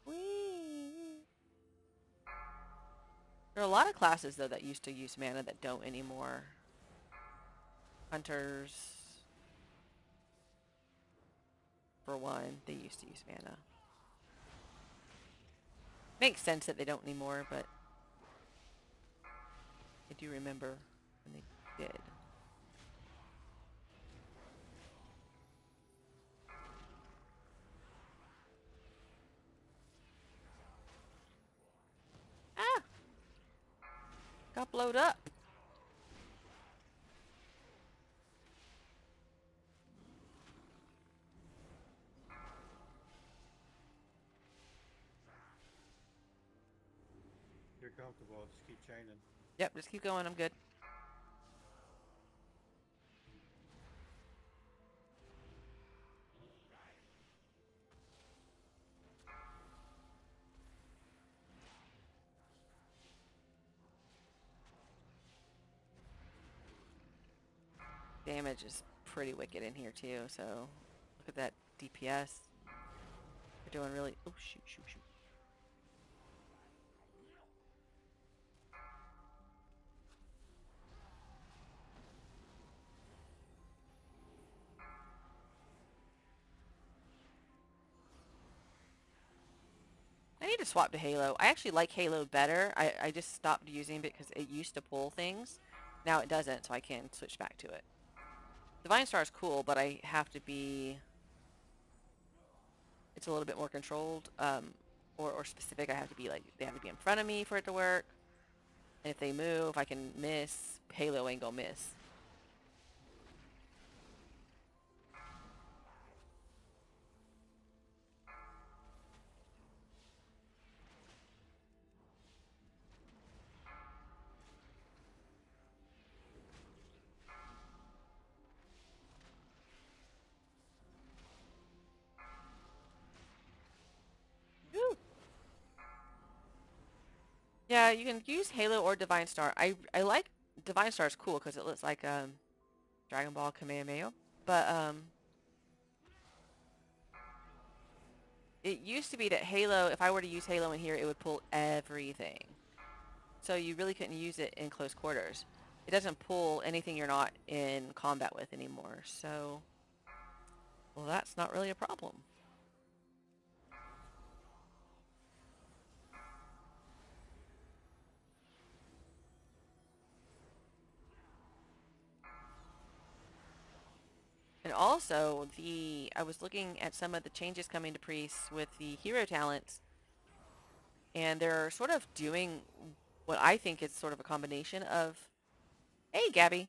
Whee! There are a lot of classes though that used to use mana that don't anymore. Hunters, for one, they used to use mana. Makes sense that they don't anymore, but I do remember when they did. Ah! Got blowed up. You're comfortable. I'll just keep chaining. Yep, just keep going. I'm good. Damage is pretty wicked in here too, so look at that DPS. We're doing really... Oh, shoot, shoot, shoot. I need to swap to Halo. I actually like Halo better. I just stopped using it because it used to pull things. Now it doesn't, so I can switch back to it. Divine Star is cool, but I have to be... It's a little bit more controlled. or specific. I have to be like, they have to be in front of me for it to work. And if they move, I can miss. Halo ain't gonna miss. Woo. Yeah, you can use Halo or Divine Star. I like Divine Star is cool because it looks like Dragon Ball Kamehameha. But it used to be that Halo, if I were to use Halo in here, it would pull everything. So you really couldn't use it in close quarters. It doesn't pull anything you're not in combat with anymore. So, well, that's not really a problem. And also, I was looking at some of the changes coming to priests with the hero talents, and they're sort of doing what I think is sort of a combination of, hey, Gabby,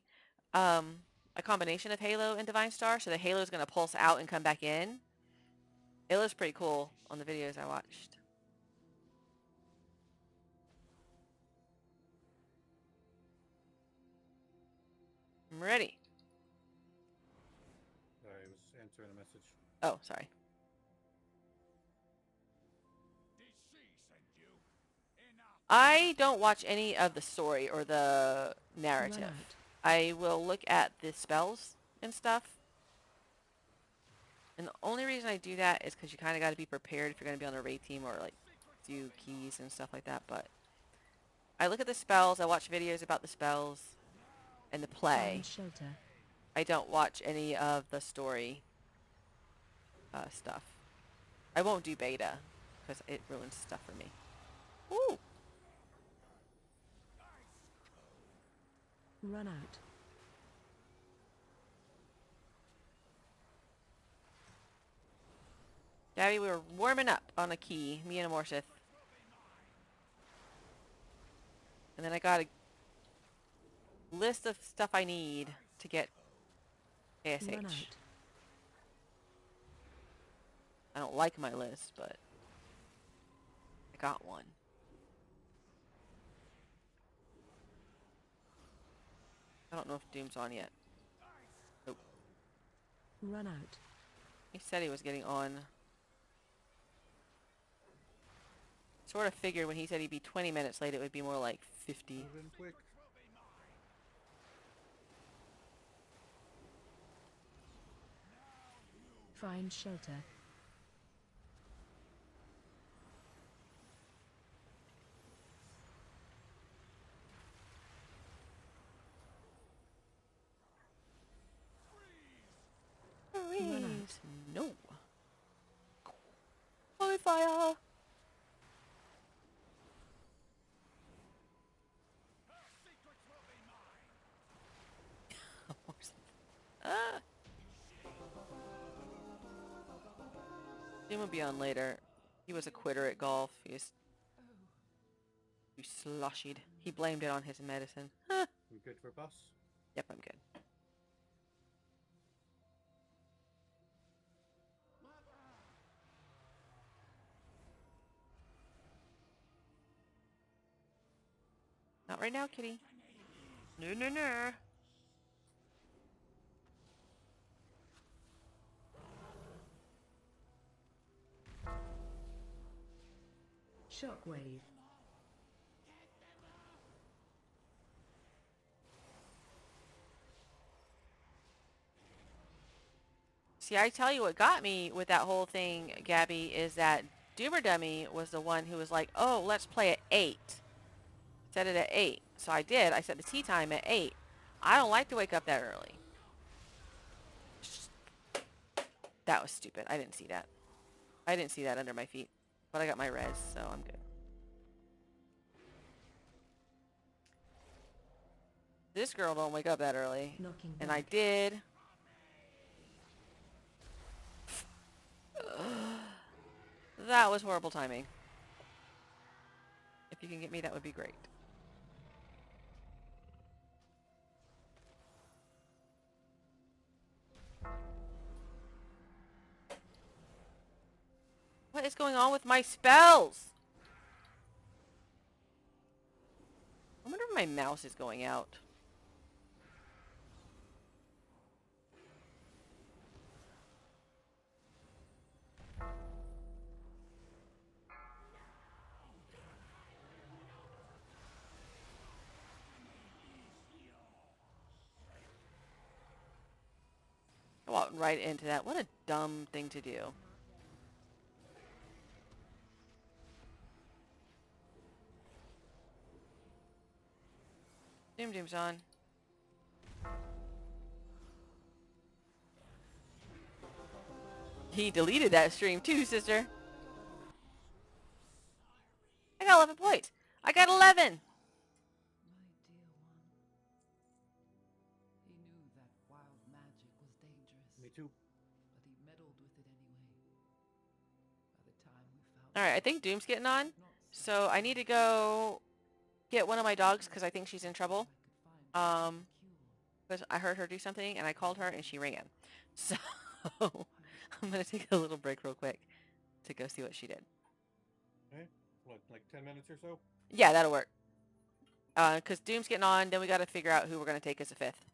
a combination of Halo and Divine Star. So the Halo is going to pulse out and come back in. It looks pretty cool on the videos I watched. I'm ready. Sorry, I was answering a message. Oh, sorry. Did she send you? Enough. I don't watch any of the story or the narrative. Right. I will look at the spells and stuff. And the only reason I do that is because you kind of got to be prepared if you're going to be on a raid team or like do keys and stuff like that. But I look at the spells, I watch videos about the spells and the play. Find shelter. I don't watch any of the story stuff. I won't do beta because it ruins stuff for me. Ooh. Run out. Gabby, we were warming up on a key, me and Amorsith. And then I got a list of stuff I need to get ASH. Run out. I don't like my list, but I got one. I don't know if Doom's on yet. Nope. Run out. He said he was getting on. Sort of figured when he said he'd be 20 minutes late, it would be more like 50. Moving quick. Find shelter. Run out. No. Holy fire! Ah! Jim will be on later. He was a quitter at golf. He was too sloshied. He blamed it on his medicine. Huh. We good for boss? Yep, I'm good. Not right now, kitty. No, no, no. Shockwave. See, I tell you what got me with that whole thing, Gabby, is that Doomer Dummy was the one who was like, oh, let's play at 8. Set it at 8. So I did. I set the tea time at 8. I don't like to wake up that early. That was stupid. I didn't see that. I didn't see that under my feet. But I got my res, so I'm good. This girl don't wake up that early. Knocking And I back. did. That was horrible timing. If you can get me, that would be great. What is going on with my spells? I wonder if my mouse is going out. I walked right into that. What a dumb thing to do. Doom's on. He deleted that stream too, sister. I got 11 points. I got 11. My dear one. He knew that wild magic was dangerous. Me too. But he meddled with it anyway. By the time we found Alright, I think Doom's getting on. So I need to go get one of my dogs because I think she's in trouble. Because I heard her do something and I called her and she ran. So I'm going to take a little break real quick to go see what she did. Okay. What, like 10 minutes or so? Yeah, that'll work. Because Doom's getting on, then we got to figure out who we're going to take as a fifth.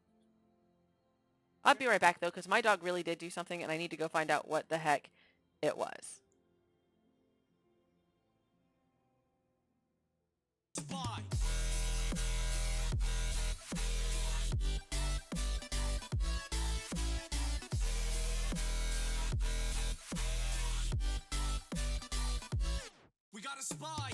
I'll be right back, though, because my dog really did do something, and I need to go find out what the heck it was. Spy. We got a spy.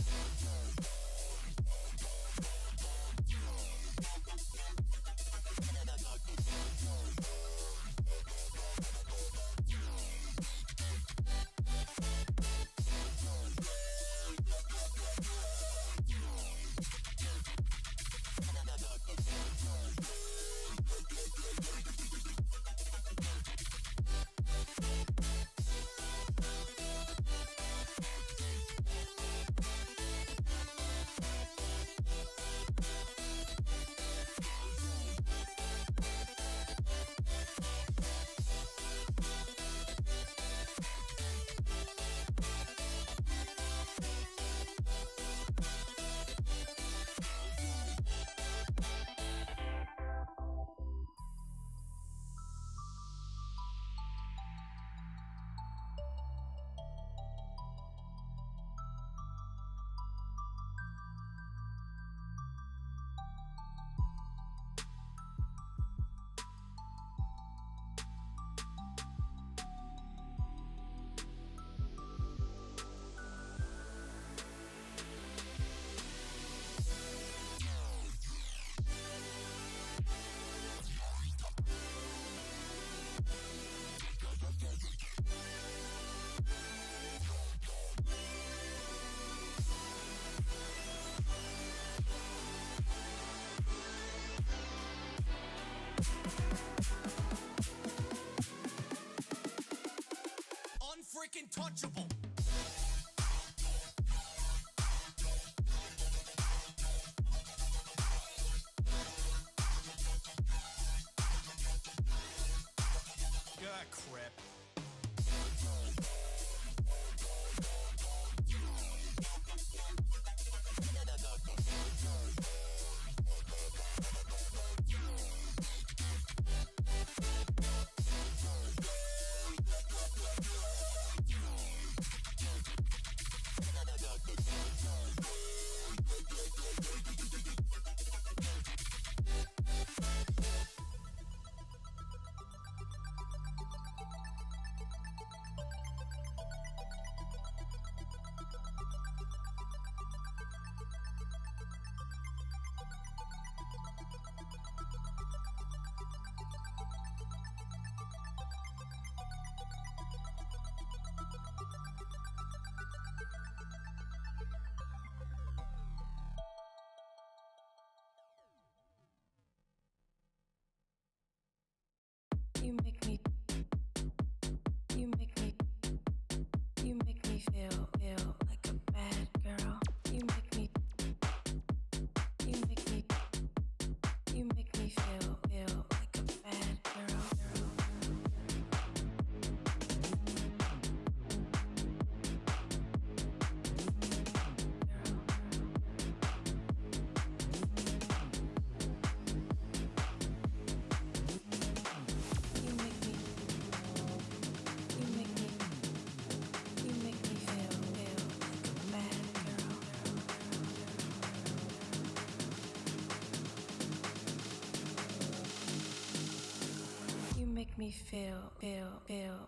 me feel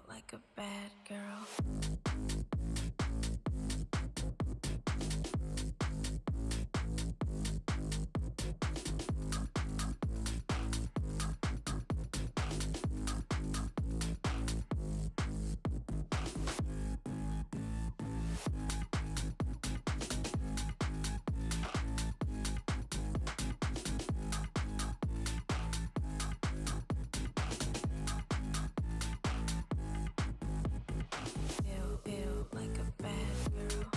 like a bad girl. Feel like a bad girl.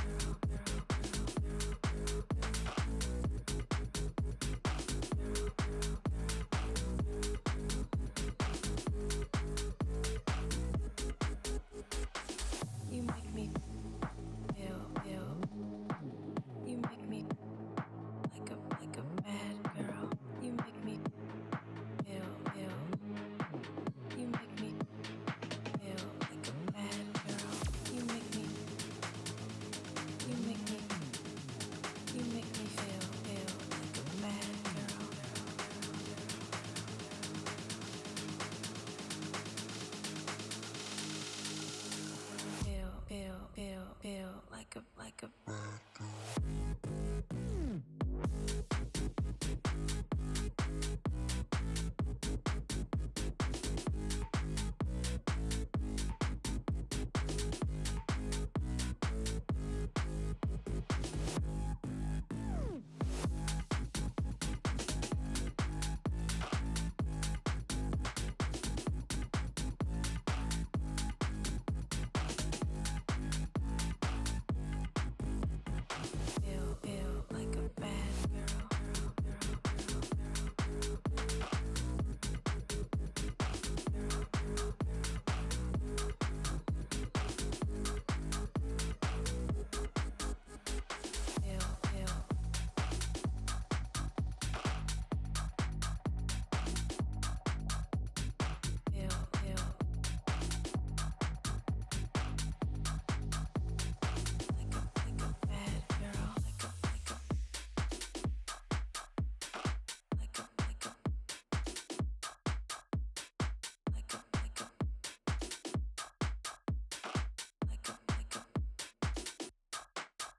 You make me feel. You make me like a bad girl. You make me feel. You make me feel like a bad girl. You make me feel like a bad girl. Feel like a feel like a bad girl.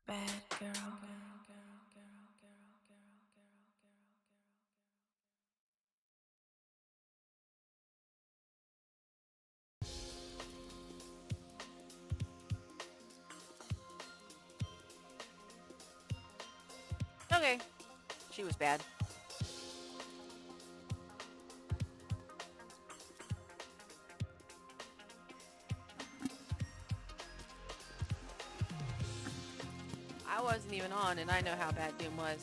Bad girl. Okay. She was bad. I wasn't even on, and I know how bad Doom was.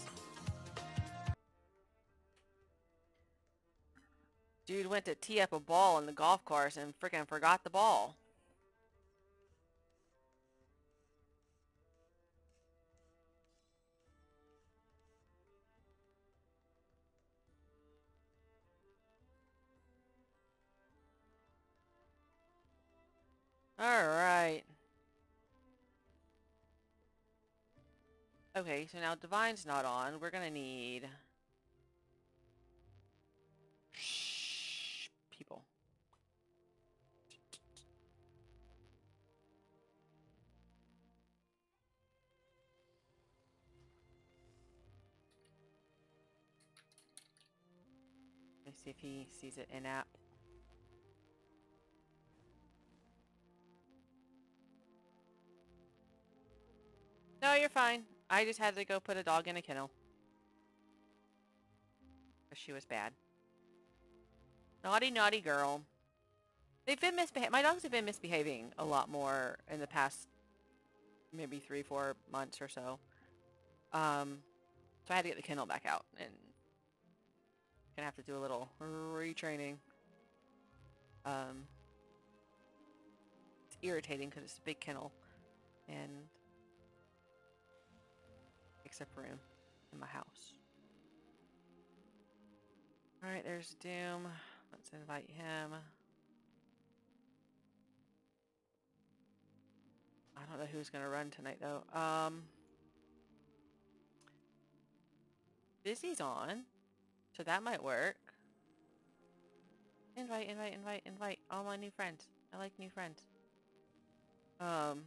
Dude went to tee up a ball in the golf course and freaking forgot the ball. Alright. Okay, so now Divine's not on. We're gonna need... people. Let's see if he sees it in-app. No, you're fine. I just had to go put a dog in a kennel. Because she was bad. Naughty, naughty girl. They've been my dogs have been misbehaving a lot more in the past maybe 3-4 months or so. So I had to get the kennel back out and gonna have to do a little retraining. It's irritating because it's a big kennel and takes up room in my house. Alright, there's Doom. Let's invite him. I don't know who's gonna run tonight though. Busy's on, so that might work. Invite, invite, invite, invite all my new friends. I like new friends. Ow.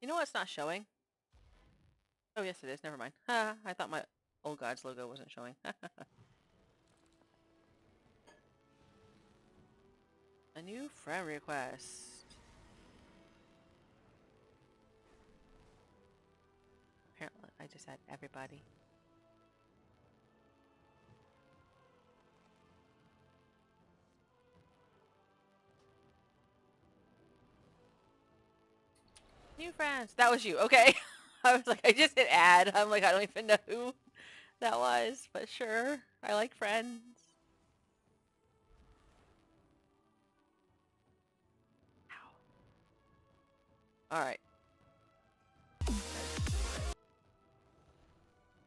You know what's not showing? Oh, yes, it is. Never mind. I thought my Old Gods logo wasn't showing. A new friend request. Apparently, I just had everybody. New friends. That was you. Okay. I was like, I just hit add. I'm like, I don't even know who that was, but sure. I like friends. Ow. All right.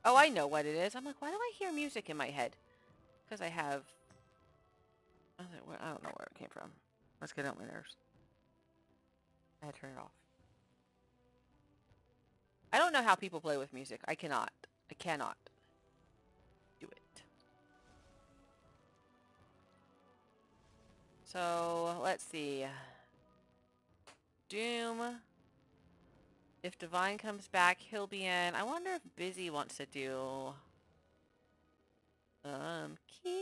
Oh, I know what it is. I'm like, why do I hear music in my head? Because I have... I don't know where it came from. Let's get out my nerves. I had to turn it off. I don't know how people play with music. I cannot. I cannot do it. So, let's see. Doom. If Divine comes back, he'll be in. I wonder if Busy wants to do... keys.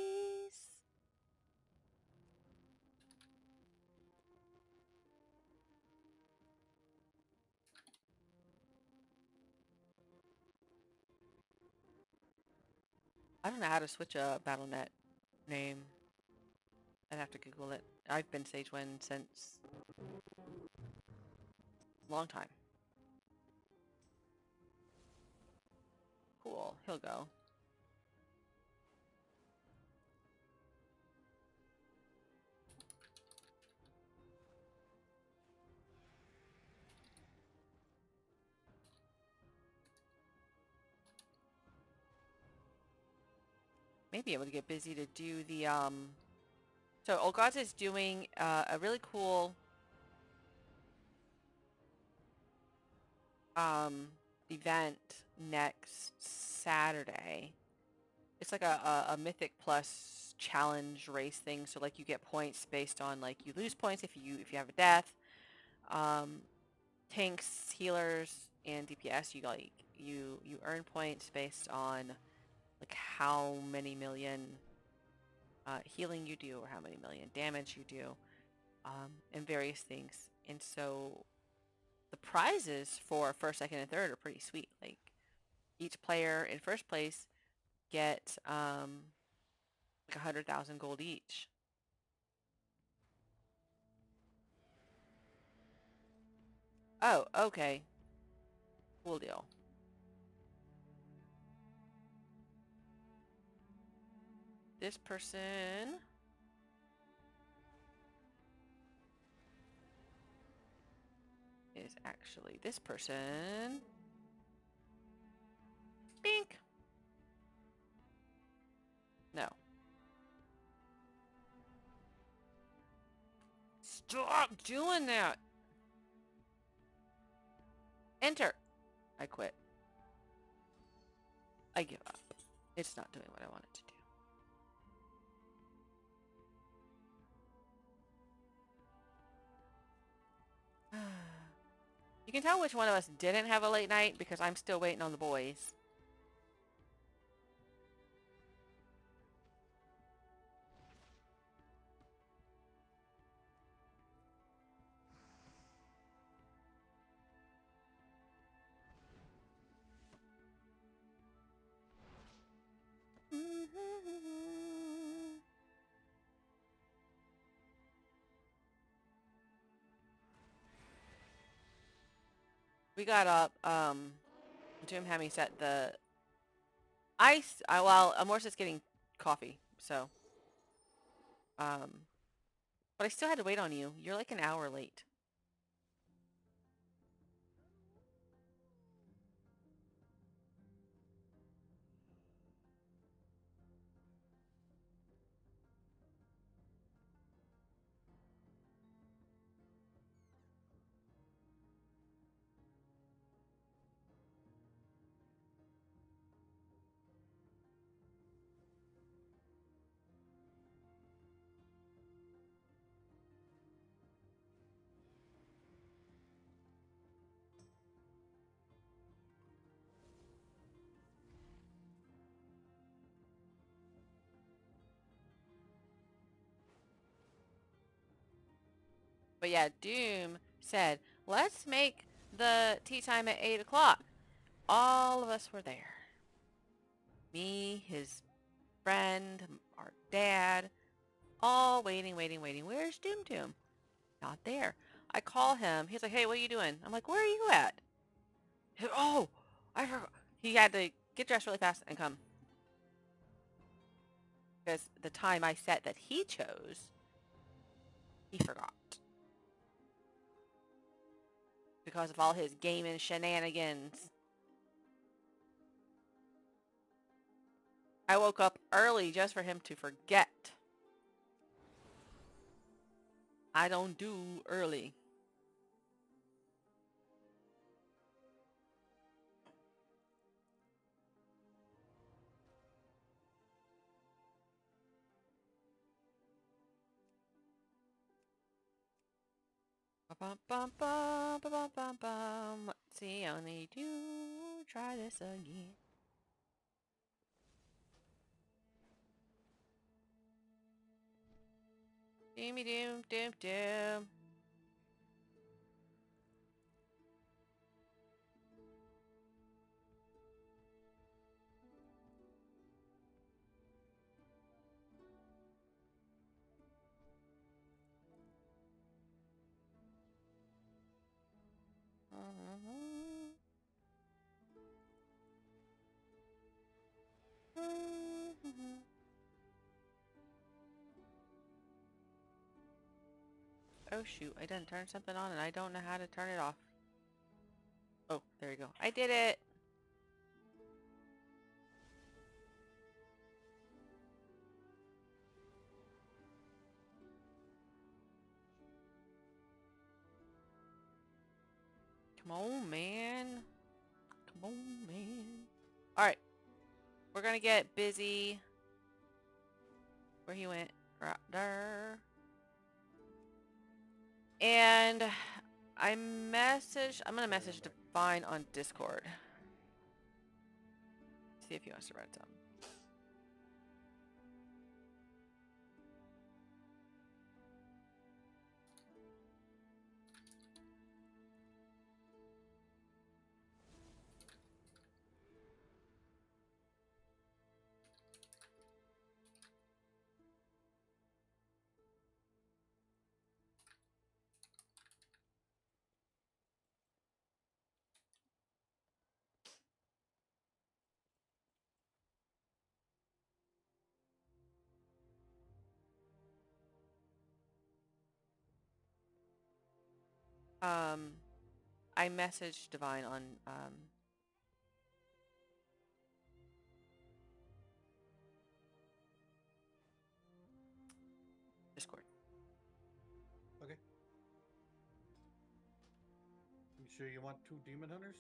I don't know how to switch a Battle.net name. I'd have to Google it. I've been Sage-Wen since... long time. Cool. He'll go. Maybe able to get Busy to do the, So Old Gods is doing a really cool event next Saturday. It's like a Mythic Plus challenge race thing. So like you get points based on like you lose points if you have a death. Tanks, healers, and DPS you earn points based on like how many million healing you do or how many million damage you do, and various things. And so the prizes for first, second, and third are pretty sweet. Like each player in first place gets like 100,000 gold each. Oh, okay. Cool deal. This person is actually this person. Bink. No. Stop doing that. Enter. I quit. I give up. It's not doing what I want it to do. You can tell which one of us didn't have a late night because I'm still waiting on the boys. We got up, Doom had me set the ice, well, Amorsa's getting coffee, so, but I still had to wait on you. You're like an hour late. But yeah, Doom said, let's make the tea time at 8 o'clock. All of us were there. Me, his friend, our dad, all waiting. Where's Doom Doom? Not there. I call him. He's like, hey, what are you doing? I'm like, where are you at? He's like, oh, I forgot. He had to get dressed really fast and come. Because the time I set that he chose, he forgot. Because of all his gaming shenanigans. I woke up early just for him to forget. I don't do early. Bum, bum, bum, bum, bum, bum, bum. Let's see, I need to try this again. Doomy doom, doom, doom. Oh shoot, I didn't turn something on and I don't know how to turn it off. Oh, there you go. I did it! Come on, man. Come on, man. Alright. We're gonna get busy. Where he went? Right there. And I'm gonna message Divine on Discord. See if he wants to write something. I messaged Divine on Discord. Okay. You sure you want 2 demon hunters?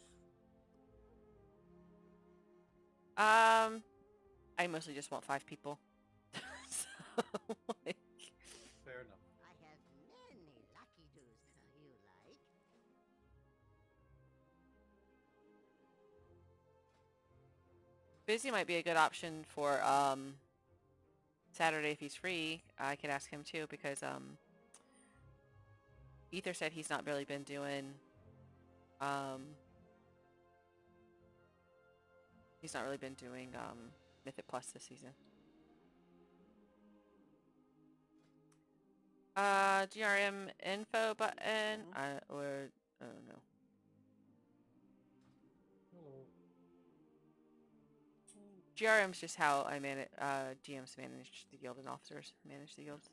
I mostly just want 5 people. So, like, Fair enough. I have many lucky doos you like. Busy might be a good option for Saturday if he's free. I could ask him too because Ether said he's not really been doing Mythic Plus this season. GRM info button or I don't know. Hello. GRM's just how I manage GMs manage the guild and officers manage the guilds.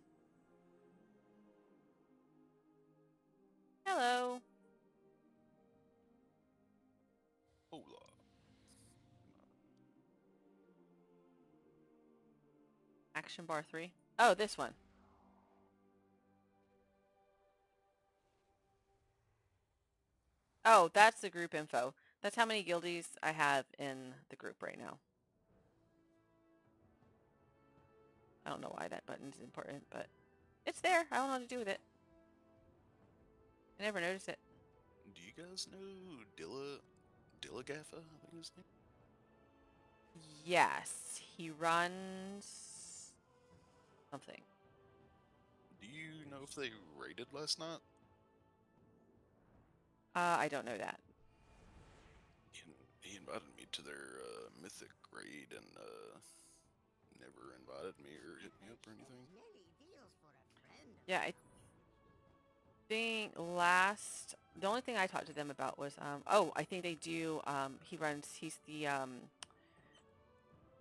Hello. Hola. Action bar 3. Oh, this one. Oh, that's the group info. That's how many guildies I have in the group right now. I don't know why that button's important, but it's there. I don't know what to do with it. I never noticed it. Do you guys know Dillagaffa, I think his name? Yes, he runs something. Do you know if they raided last night? I don't know that. He invited me to their Mythic raid and never invited me or hit me up or anything. Many deals for a friend of Yeah, I think the only thing I talked to them about was I think they do he's the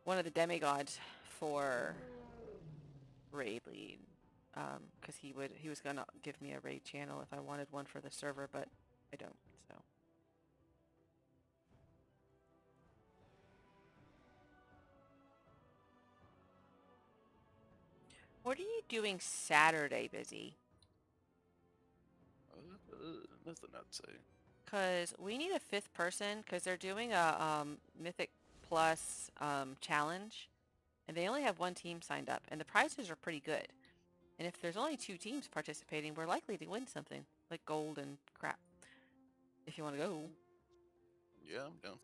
one of the demigods for raid lead. Because he was gonna give me a raid channel if I wanted one for the server, but I don't, so. What are you doing Saturday, Busy? Nothing I'd say. Because we need a fifth person, because they're doing a Mythic Plus challenge, and they only have one team signed up, and the prizes are pretty good. And if there's only 2 teams participating, we're likely to win something, like gold and crap, if you want to go. Yeah, I'm down.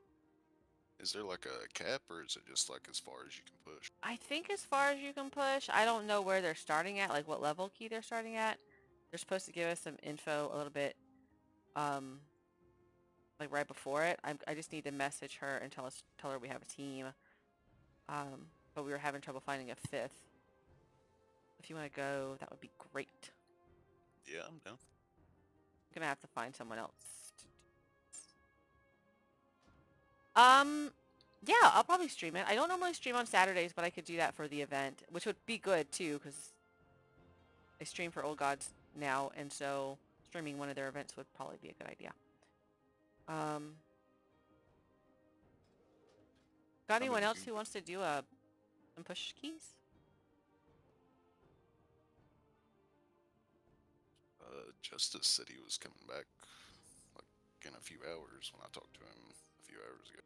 Is there like a cap, or is it just like as far as you can push? I think as far as you can push, I don't know where they're starting at, like what level key they're starting at. They're supposed to give us some info a little bit, like right before it. I just need to message her and tell her we have a team. But we were having trouble finding a fifth. If you want to go, that would be great. Yeah, I'm down. I'm gonna have to find someone else. Yeah, I'll probably stream it. I don't normally stream on Saturdays, but I could do that for the event, which would be good too, because I stream for Old Gods now, and so streaming one of their events would probably be a good idea. Got anyone else who wants to do some push keys? Justice said he was coming back like in a few hours when I talked to him a few hours ago.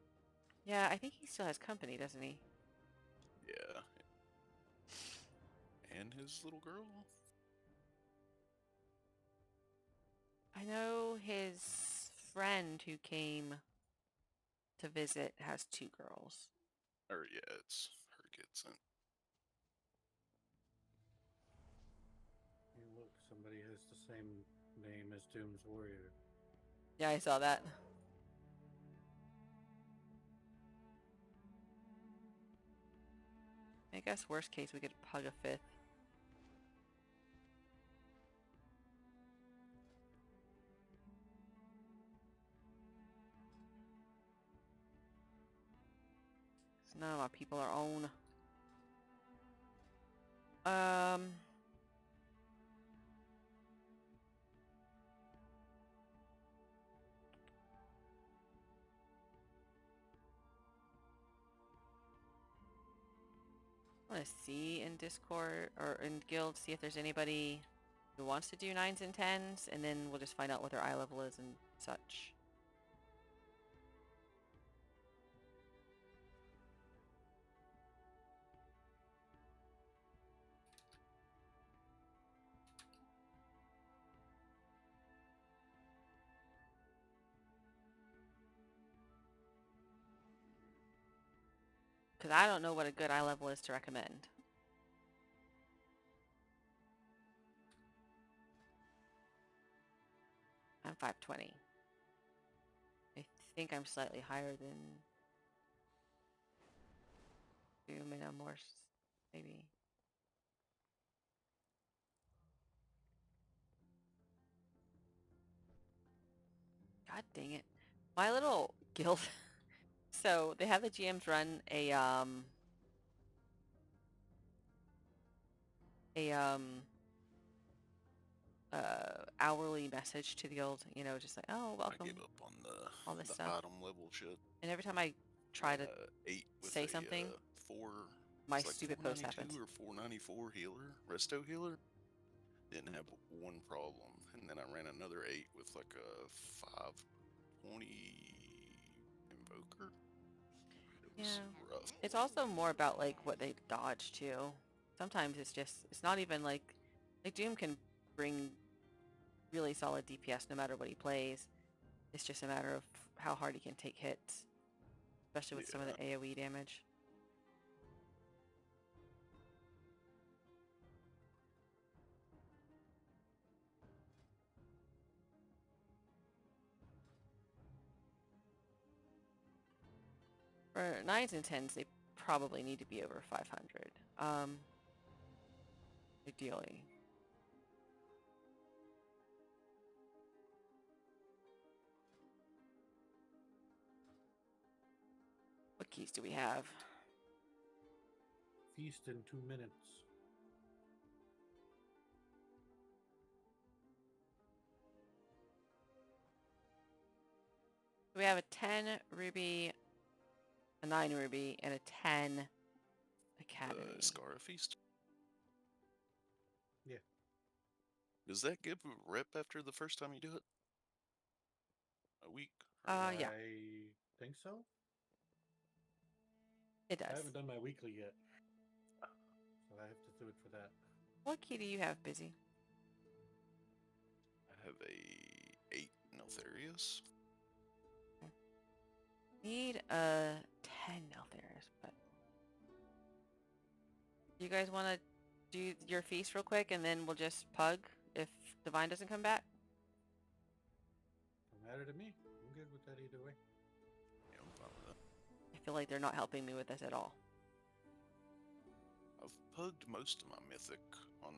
Yeah, I think he still has company, doesn't he? Yeah. And his little girl? I know his friend who came to visit has 2 girls. Or yeah, it's her kids. Hey, look, somebody has the same name as Doom's Warrior. Yeah, I saw that. I guess worst case we could pug a fifth. None of my people are on. I want to see in Discord or in Guild, see if there's anybody who wants to do 9s and 10s, and then we'll just find out what their eye level is and such. Because I don't know what a good eye level is to recommend. I'm 520. I think I'm slightly higher than Doom, and I'm more, maybe. God dang it. My little guild. So they have the GMs run a hourly message to the guild, you know, just like, oh, I welcome, gave up on all this the stuff. item level shit. And every time I try to 8 with say a, something, 4, my it's like stupid post 492 happens. or 494 healer, resto healer. Didn't have one problem, and then I ran another 8 with like a 520 invoker. It was rough. It's also more about like what they dodge too. Sometimes it's not even like Doom can bring really solid DPS no matter what he plays. It's just a matter of how hard he can take hits, especially with some of the AoE damage. For 9s and 10s, they probably need to be over 500. Ideally. What keys do we have? Feast in 2 minutes. We have a 10 ruby, a 9 ruby, and a 10 academy. Scara Feast. Yeah. Does that give a rep after the first time you do it? A week? Yeah, I think so. it I does. haven't done my weekly yet, so I have to do it for that. What key do you have, Busy? I have a 8 Neltharius. Need a 10 Neltharius, but you guys want to do your feast real quick, and then we'll just pug if Divine doesn't come back? Don't matter to me. I'm good with that either way. Yeah, I'm fine with that. I feel like they're not helping me with this at all. I've pugged most of my Mythic on,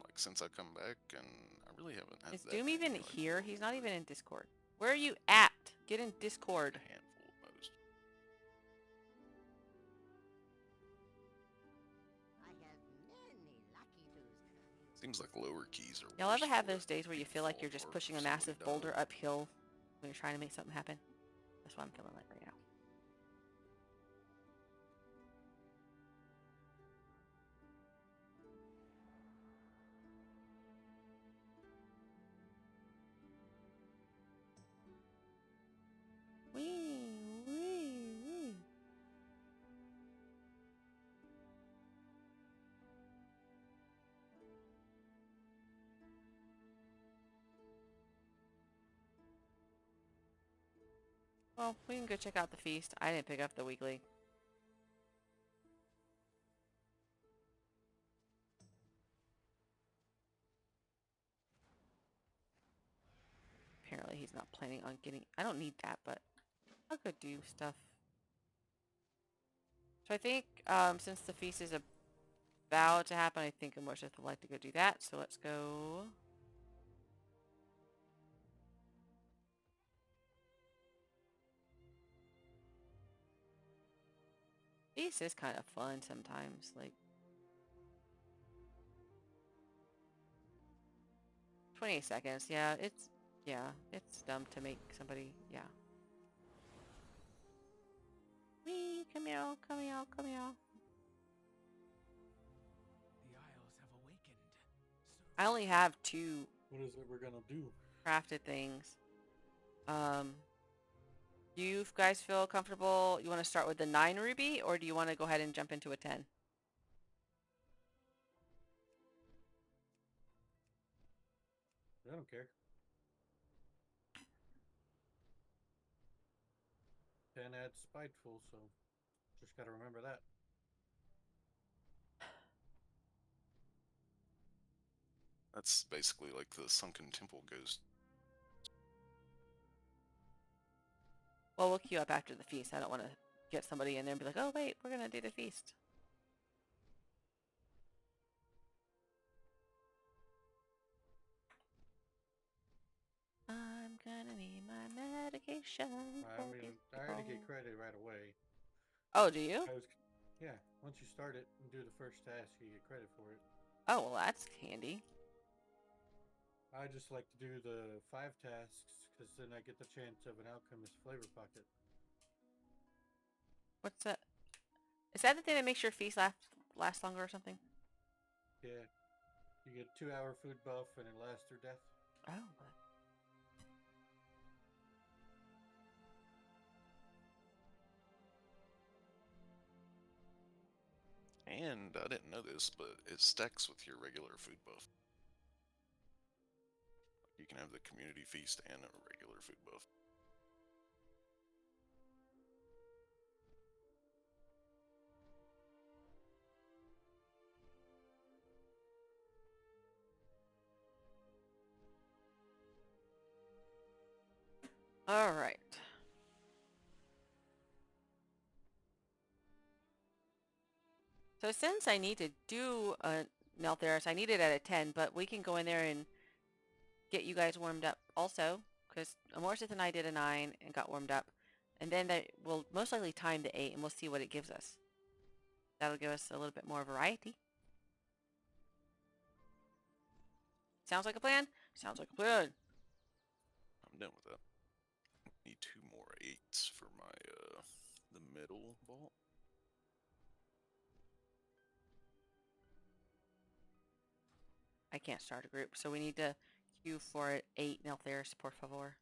like, since I come back, and I really haven't had Is that Doom many, even like, here? He's not even really in Discord. Where are you at? Get in Discord. a handful at most. I have many lucky doos. Seems like lower keys are Y'all worse ever have for those it. days where you People feel like fall you're just apart pushing a if somebody massive dies. boulder uphill when you're trying to make something happen? That's what I'm feeling like right now. Wee, wee, wee. Well, we can go check out the feast. I didn't pick up the weekly. Apparently he's not planning on getting... I don't need that, but I'll go do stuff. So I think since the feast is about to happen, I think Amorshith would like to go do that. So let's go. Feast is kind of fun sometimes. Like 28 seconds. Yeah, it's dumb to make somebody. Yeah. Wee, come here, come here, come here. The Isles have awakened. I only have 2 What is it we're gonna do? crafted things. Do you guys feel comfortable? You want to start with the 9 ruby, or do you want to go ahead and jump into a 10? I don't care. 10 adds spiteful, so just gotta remember that. That's basically like the Sunken Temple ghost. Well, we'll queue up after the feast. I don't want to get somebody in there and be like, oh, wait, we're going to do the feast. I'm going to need my medication. I mean, I already get credit right away. Oh, do you? Yeah, once you start it and do the first task, you get credit for it. Oh, well, that's handy. I just like to do the 5 tasks, because then I get the chance of an alchemist flavor pocket. What's that? Is that the thing that makes your feast last longer or something? Yeah, you get 2-hour food buff and it lasts through death. Oh. And I didn't know this, but it stacks with your regular food buff. You can have the community feast and a regular food buff. All right. So since I need to do a Neltharis, I need it at a 10, but we can go in there and get you guys warmed up also, because Amorsith and I did a 9 and got warmed up. And then we'll most likely time the 8, and we'll see what it gives us. That'll give us a little bit more variety. Sounds like a plan? Sounds like a plan. I'm done with that. Need 2 more 8s for my the middle vault. I can't start a group, so we need to queue for 8 Neltharis, por favor.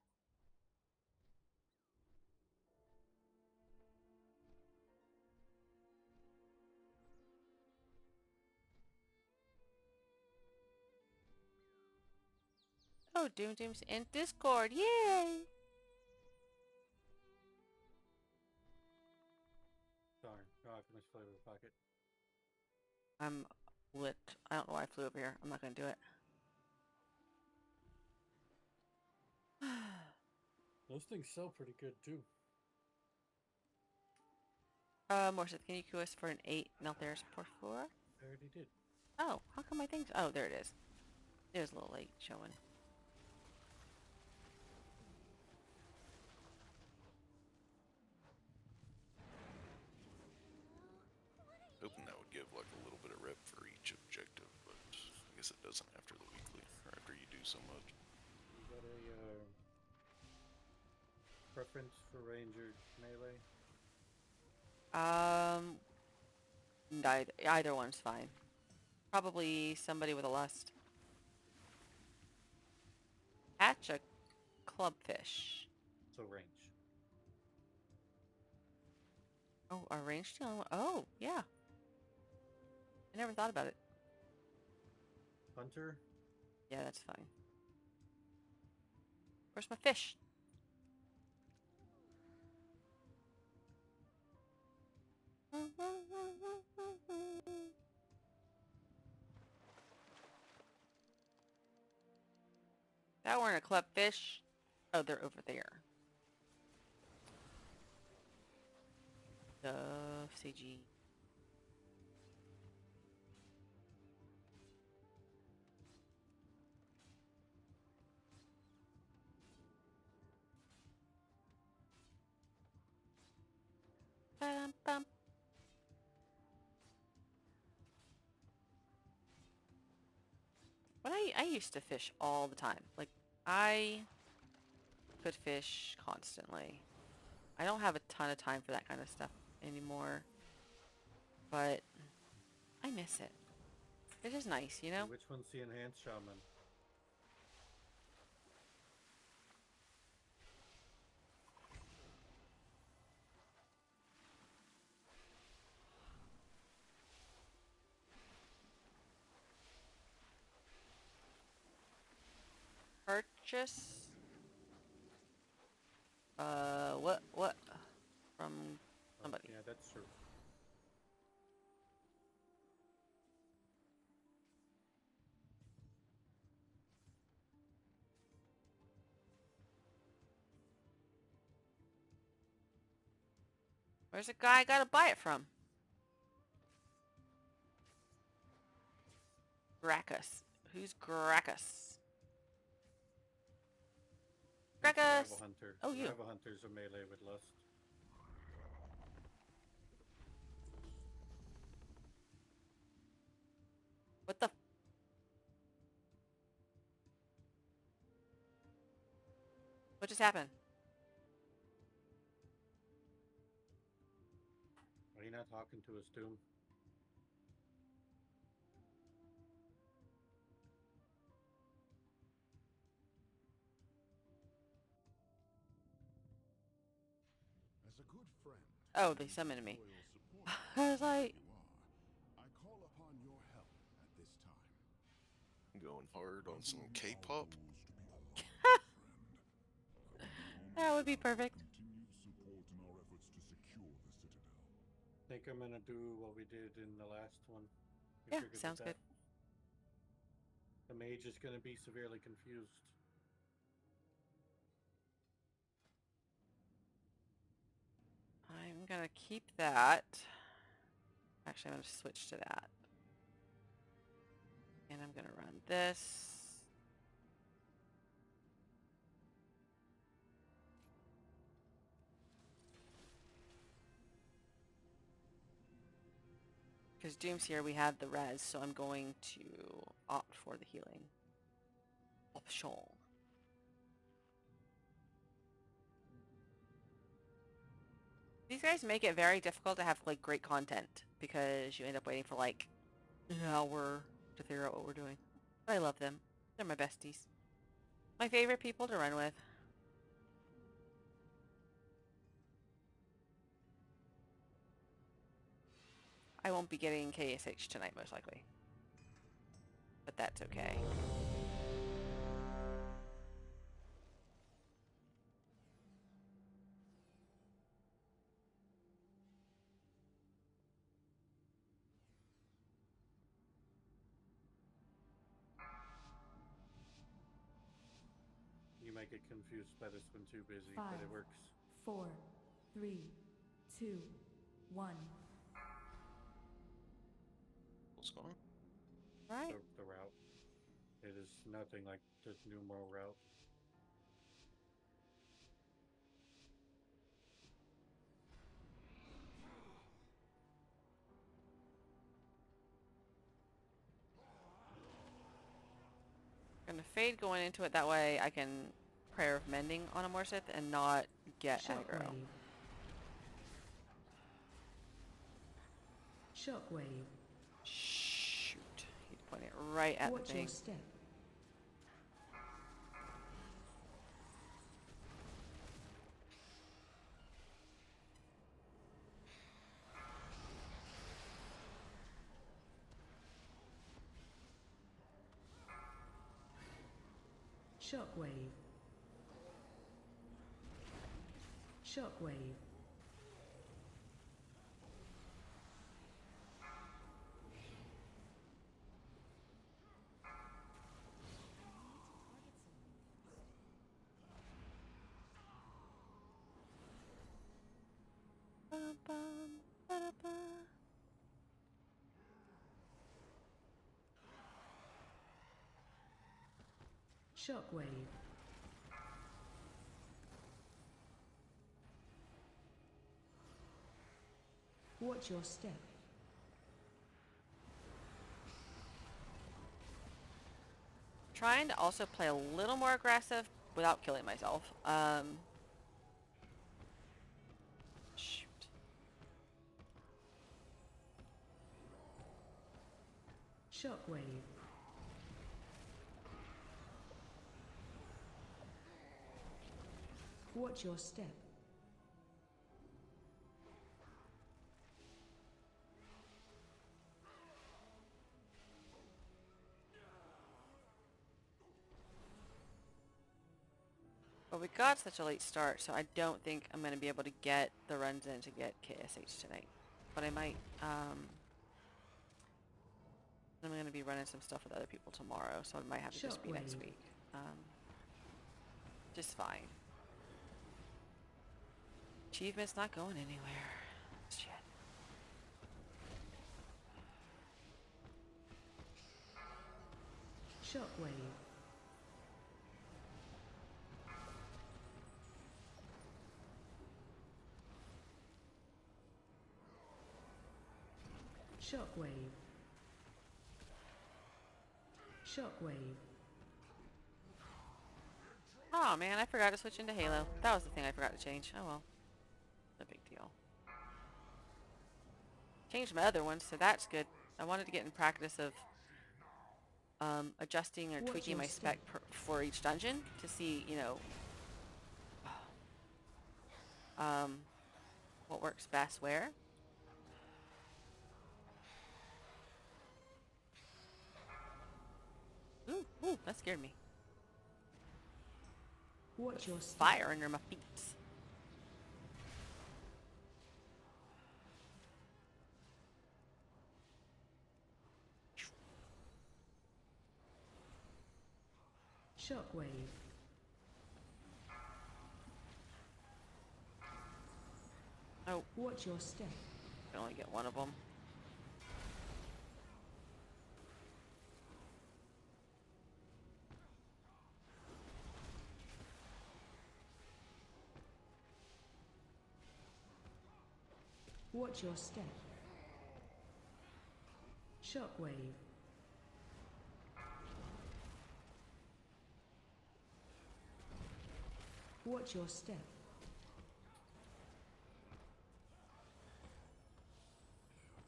Oh, Doom's in Discord. Yay! Darn. No alchemist flavor pocket. I'm lit. I don't know why I flew over here. I'm not going to do it. Those things sell pretty good too. Morsith, can you queue us for an 8 Neltharis, por favor? I already did. Oh, how come my things... Oh, there it is. It was a little late showing. Hoping that would give like a little bit of rep for each objective, but I guess it doesn't after the weekly, or after you do so much. You got a preference for ranger melee? Either one's fine. Probably somebody with a lust. Catch a clubfish. So range. Oh, our range still... Oh, yeah. I never thought about it. Hunter? Yeah, that's fine. Where's my fish? That weren't a clubfish. Oh, they're over there. CG. Bum, bum. But I used to fish all the time. Like, I could fish constantly. I don't have a ton of time for that kind of stuff anymore. But I miss it. It is nice, you know? Which one's the enhanced shaman? Purchase? What? From somebody. Yeah, that's true. Where's the guy I gotta buy it from? Gracchus. Who's Gracchus? Gracchus! Survival hunter. Oh, you. Survival hunters are melee with lust. What the? What just happened? Are you not talking to us, Doom? As a good friend, Oh, they summoned me. loyal supporter I was like, you are, I call upon your help at this time. Going hard on some K-pop. that would be perfect. Continued support in our efforts to secure the citadel. I think I'm gonna do what we did in the last one. We Yeah, figured sounds that good. The mage is gonna be severely confused. I'm gonna keep that. Actually, I'm going to switch to that. And I'm going to run this. Because Doom's here, we have the res, so I'm going to opt for the healing option. These guys make it very difficult to have like great content because you end up waiting for like an hour to figure out what we're doing. But I love them. They're my besties. My favorite people to run with. I won't be getting KSH tonight, most likely. But that's okay. You might get confused by this one too busy, but 5, it works. 4, 3, 2, 1. What's going on? Right. The route. It is nothing like the numeral route. Gonna fade going into it, that way I can Prayer of Mending on a Morsith and not get aggro. Shockwave. Shoot. He's pointing it right at Watch the thing. your step. Shockwave. Shockwave. Ba-dum-bum, ba-da-ba. Shockwave. Watch your step. Trying to also play a little more aggressive without killing myself. Shoot. Shockwave. Watch your step. But we got such a late start, so I don't think I'm going to be able to get the runs in to get KSH tonight. But I might, I'm going to be running some stuff with other people tomorrow, so it might have to just be next Shockwave. week. Just fine. Achievement's not going anywhere. Shit. Shockwave. Shockwave. Shockwave. Oh man, I forgot to switch into Halo. That was the thing I forgot to change. Oh well. No big deal. Changed my other ones, so that's good. I wanted to get in practice of adjusting or Watch tweaking your my step. spec for each dungeon to see, you know, what works best where. Ooh, that scared me. Watch your step. Fire under my feet. Shockwave. Oh, Watch your step. I can only get one of them. Watch your step. Shockwave. Watch your step.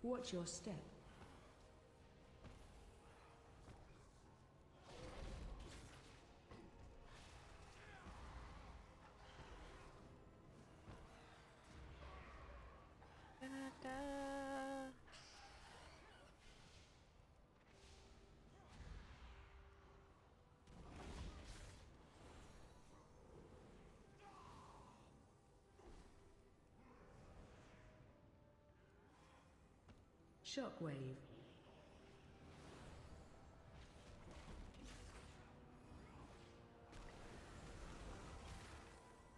Watch your step. Da-da. Shockwave.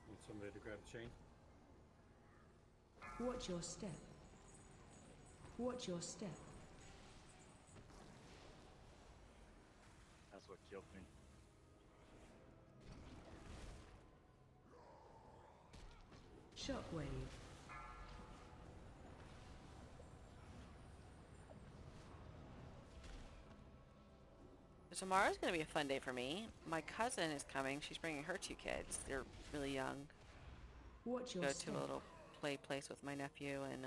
Need somebody to grab the chain. Watch your step. Watch your step. That's what killed me. Shockwave. Tomorrow's going to be a fun day for me. My cousin is coming. She's bringing her 2 kids. They're really young. Watch your Go step. to a little play place with my nephew, and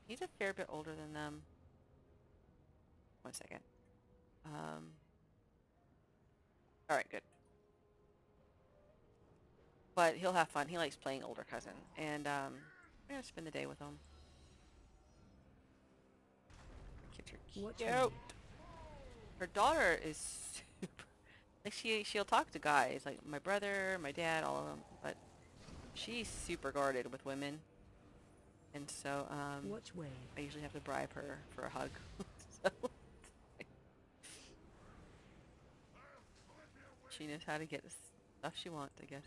he's a fair bit older than them. 1 second. All right, good. But he'll have fun. He likes playing older cousin, and I'm gonna spend the day with him. Kids are Watch cute. me. Her daughter is super. Like she'll talk to guys, like my brother, my dad, all of them, but she's super guarded with women, and so Watch wave. I usually have to bribe her for a hug. So she knows how to get the stuff she wants, I guess.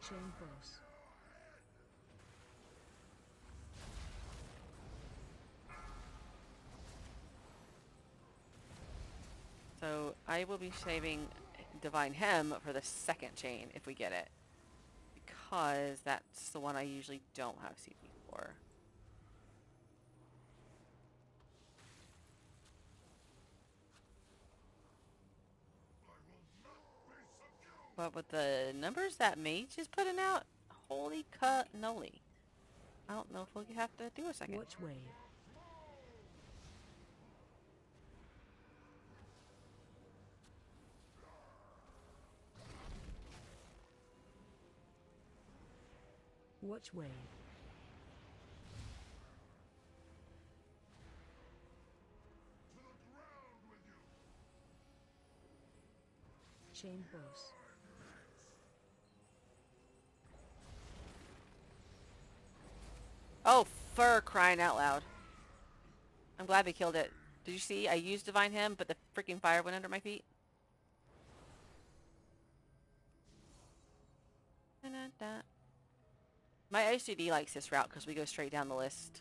Chain boss. So I will be saving Divine Hem for the second chain if we get it, because that's the one I usually don't have CP for. But with the numbers that Mage is putting out, holy cannoli. I don't know if we'll have to do a second. Watch wave. Watch wave. Chain boss. Oh, fur crying out loud. I'm glad they killed it. Did you see? I used Divine Hem, but the freaking fire went under my feet. Da-da-da. My OCD likes this route because we go straight down the list.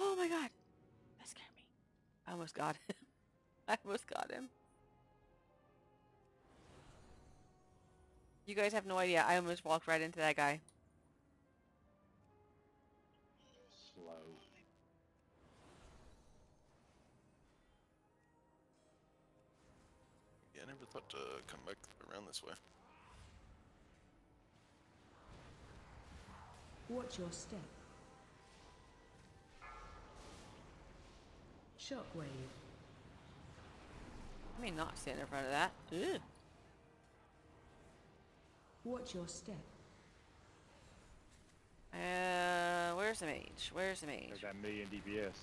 Oh my god. That scared me. I almost got him. I almost got him. You guys have no idea. I almost walked right into that guy. Slow. Yeah, I never thought to come back around this way. Watch your step. Shockwave. I may not stand in front of that. Ugh. Watch your step. Where's the mage? Where's the mage? There's that million DPS.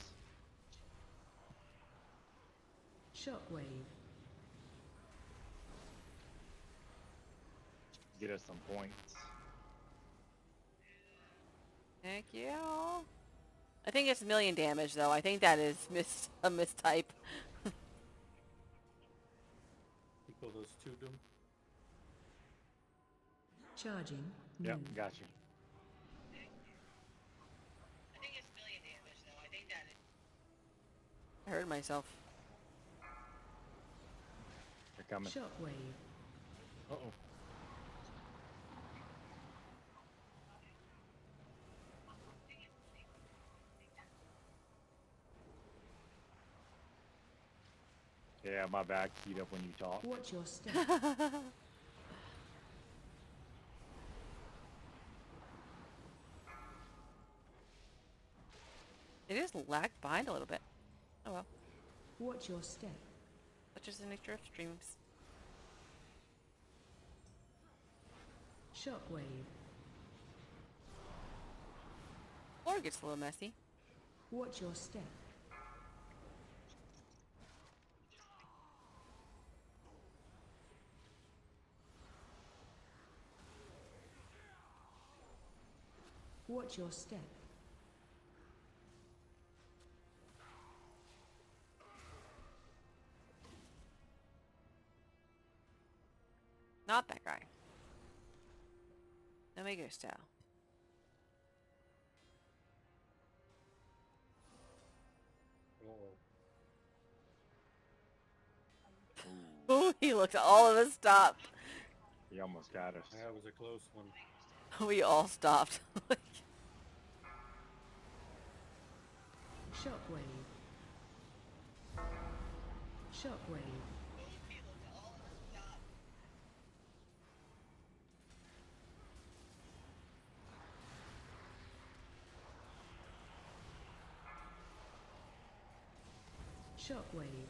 Shockwave. Get us some points. Thank you. I think it's million damage, though. I think that is a mistype. Equal those two to them. Charging. Yep, Move. got you. I heard myself. They're coming. Shockwave. Uh-oh. Yeah, my back heat up when you talk. Watch your step. It is lagged behind a little bit. Oh well. Watch your step. Such is the nature of streams. Shockwave. Floor gets a little messy. Watch your step. Watch your step. Not that guy. Omega style. Oh, Ooh, he looked. All of us stopped. He almost got us. that was a close one. We all stopped. Shockwave. Shockwave. Shockwave.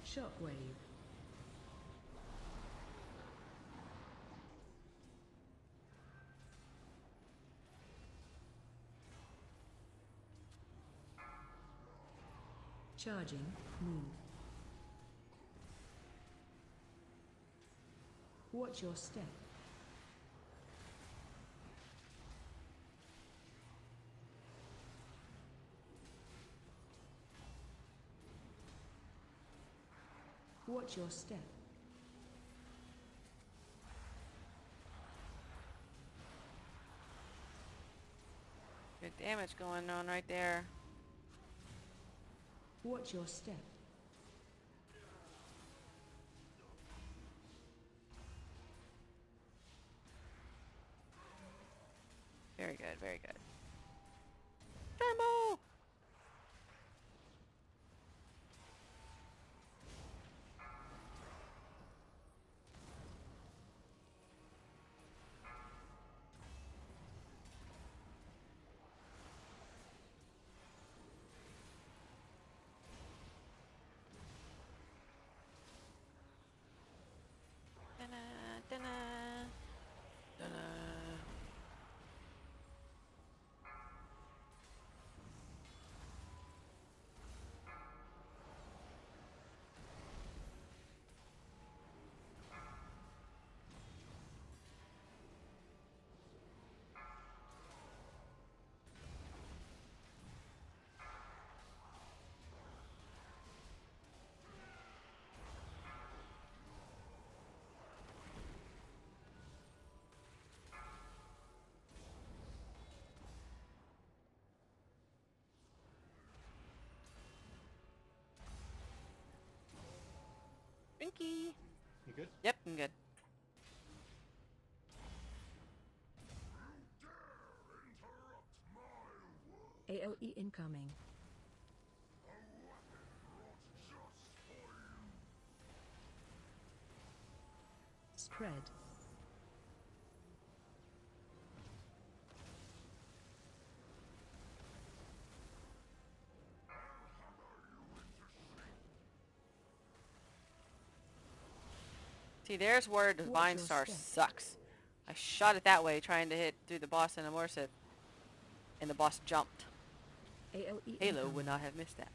Shockwave. Charging. Move. Watch your step. Watch your step. Good damage going on right there. Watch your step. Very good, very good. Turbo! Da-na, da-na. Drinky. You good? Yep, I'm good. AOE incoming. Spread. See, there's where Divine your Star step. sucks. I shot it that way, trying to hit through the boss and immersive, and the boss jumped. AOE Halo incoming. would not have missed that.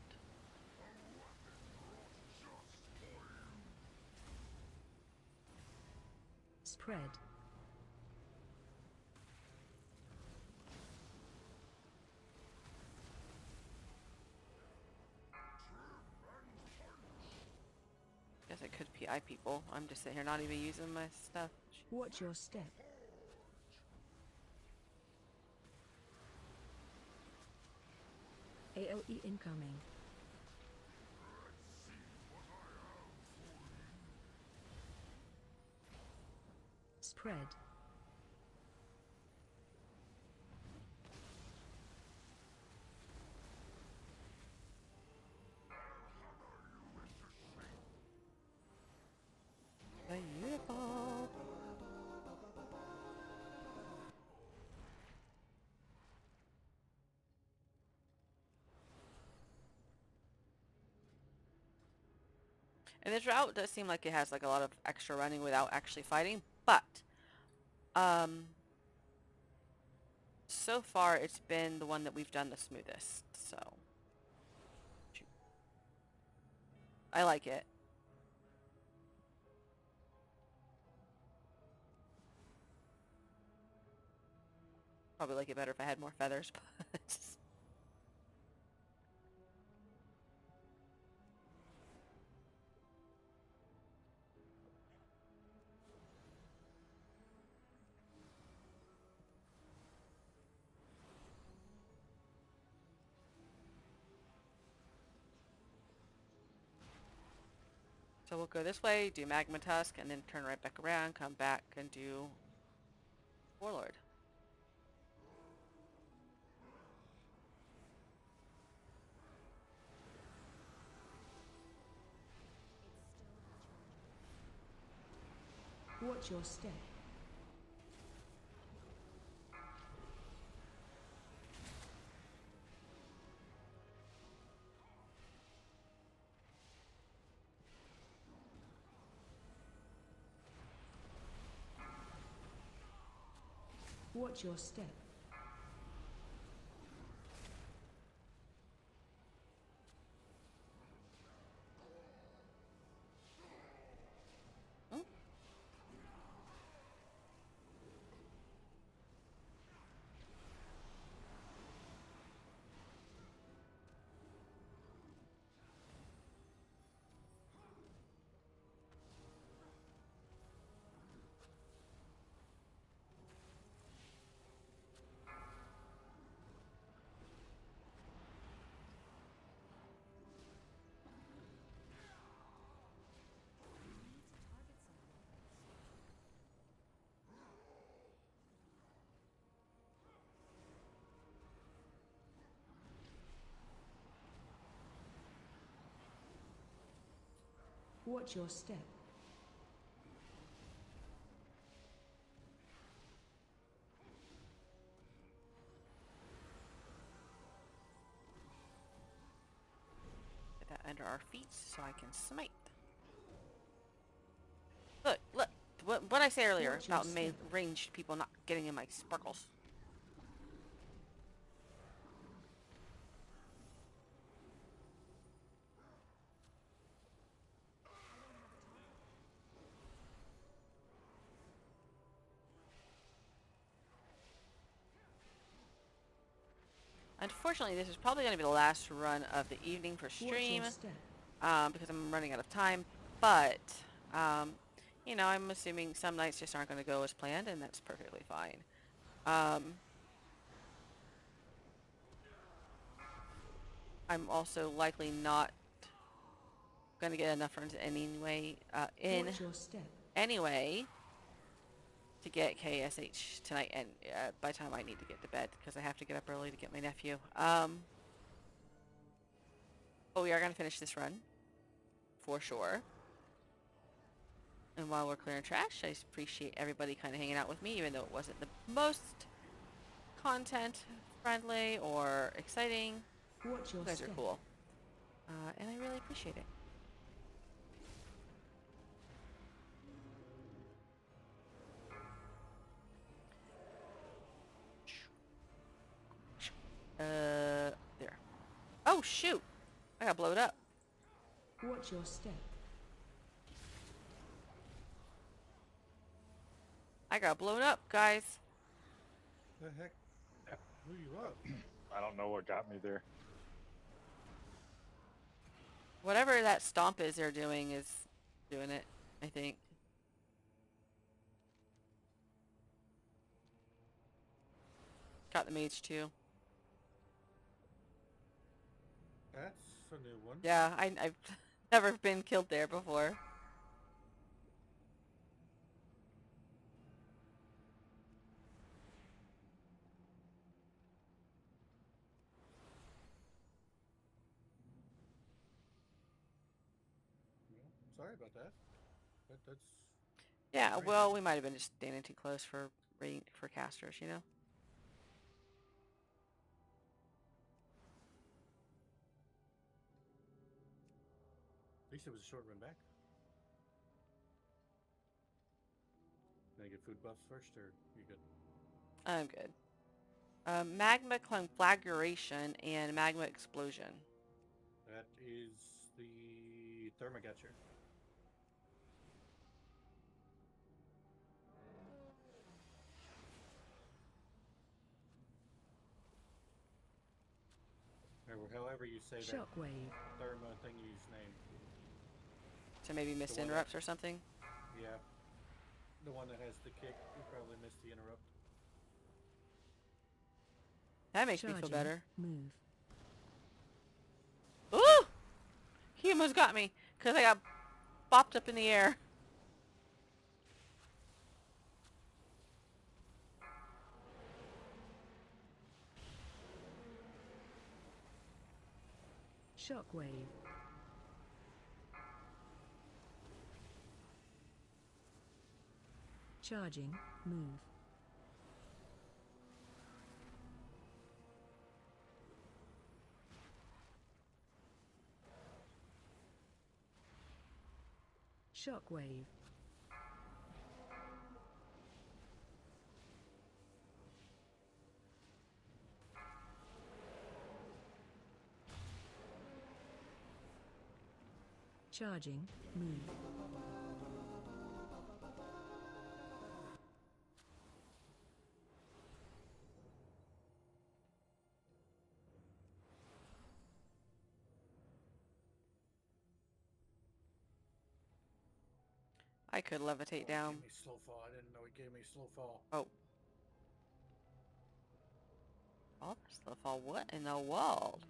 Spread. Guess I could PI people. I'm just sitting here not even using my stuff. Watch your step. ALE incoming. Spread. Beautiful. And this route does seem like it has like a lot of extra running without actually fighting, but so far it's been the one that we've done the smoothest, so I like it. Probably like it better if I had more feathers, but so we'll go this way, do Magma Tusk, and then turn right back around, come back and do Warlord. Watch your step. Watch your step. Hmm? Watch your step. Get that under our feet so I can smite. Look, look, what I say earlier Watch your about step. ranged people not getting in my sparkles. Unfortunately, this is probably going to be the last run of the evening for Watch stream, your step. because I'm running out of time. But, you know, I'm assuming some nights just aren't going to go as planned, and that's perfectly fine. I'm also likely not going to get enough runs anyway, Watch your step. anyway, to get KSH tonight, and by the time I need to get to bed, because I have to get up early to get my nephew. But we are going to finish this run, for sure. And while we're clearing trash, I appreciate everybody kind of hanging out with me, even though it wasn't the most content-friendly or exciting. Watch your You guys are step. cool. And I really appreciate it. There. Oh, shoot! I got blowed up. Watch your step. I got blown up, guys. The heck? Blew you up. I don't know what got me there. Whatever that stomp is they're doing is doing it. I think. Got the mage too. That's a new one. Yeah, I've never been killed there before. Well, sorry about that. That's Yeah, strange. well, we might have been just standing too close for casters, you know? At least it was a short run back. Can I get food buffs first, or you good? I'm good. Magma conflagration and magma explosion. That is the Thermogatcher. Or however you say Shockwave. that Thermo thingy's name. So maybe missed The one interrupts or something? Yeah. The one that has the kick. You probably missed the interrupt. That makes me feel Charging. better. Move. Ooh! He almost got me because I got bopped up in the air. Shockwave. Charging. Move. Shockwave. Charging. Move. I could levitate It down. gave me slow fall. I didn't know it gave me slow fall. Oh. Oh, slow fall. What in the world?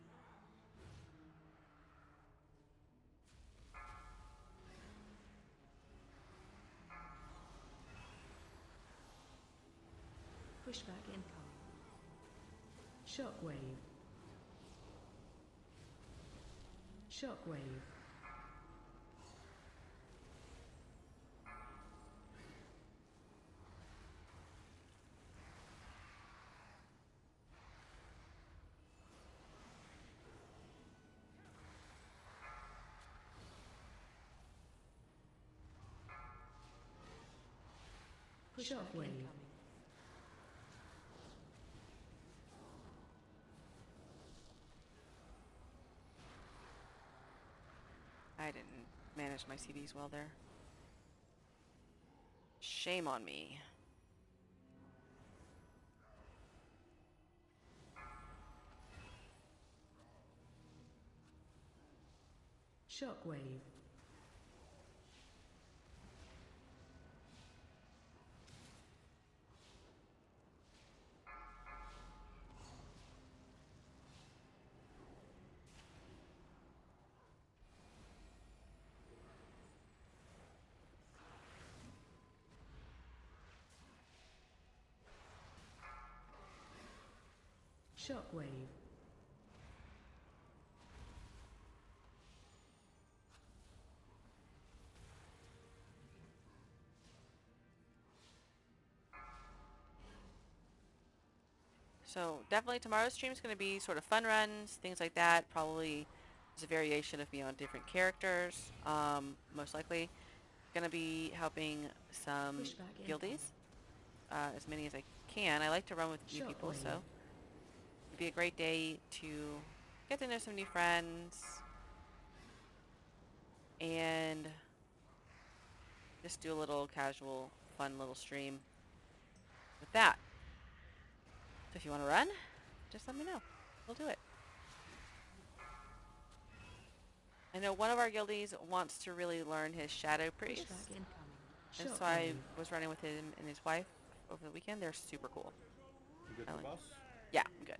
Pushback incoming. Shockwave. Shockwave. Pushback Shockwave. incoming. I didn't manage my CDs well there. Shame on me. Shockwave. Shockwave. So definitely tomorrow's stream is going to be sort of fun runs, things like that. Probably there's a variation of me on different characters. Most likely going to be helping some Pushback guildies, as many as I can. I like to run with new people, so it'd be a great day to get to know some new friends and just do a little casual, fun little stream with that. So if you want to run, just let me know. We'll do it. I know one of our guildies wants to really learn his Shadow Priest, Pushback incoming. and so I Shockwave. was running with him and his wife over the weekend. They're super cool. You good, I the like- boss? Yeah, I'm good.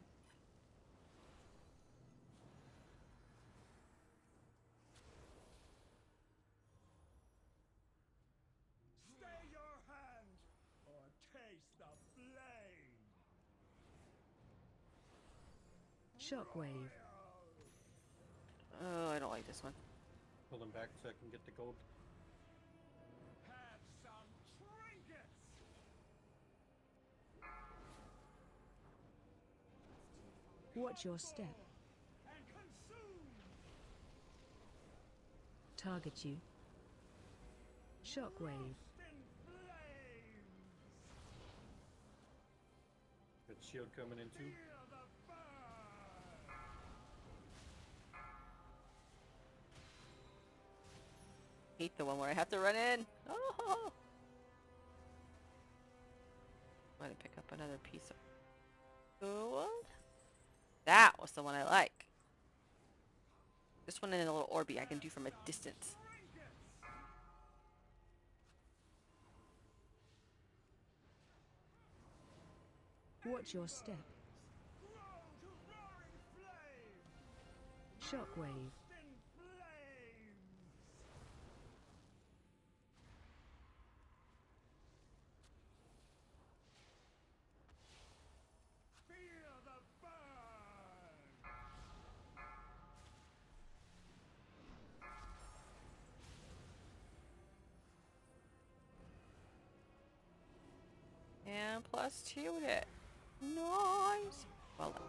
Stay your hand or taste the flame. Shockwave. Oh, I don't like this one. Pull him back so I can get the gold. Have some trinkets. Watch your step. And consume. Target you. Shockwave. In flames. Got shield coming in too. Feel the burn. Hate the one where I have to run in. Oh! I'm gonna pick up another piece of gold. That was the one I like. This one in a little orby I can do from a distance. Watch your step. Grow to roaring flame. Shockwave. In flames. Feel the burn. And plus 2 it. Nice. Well done.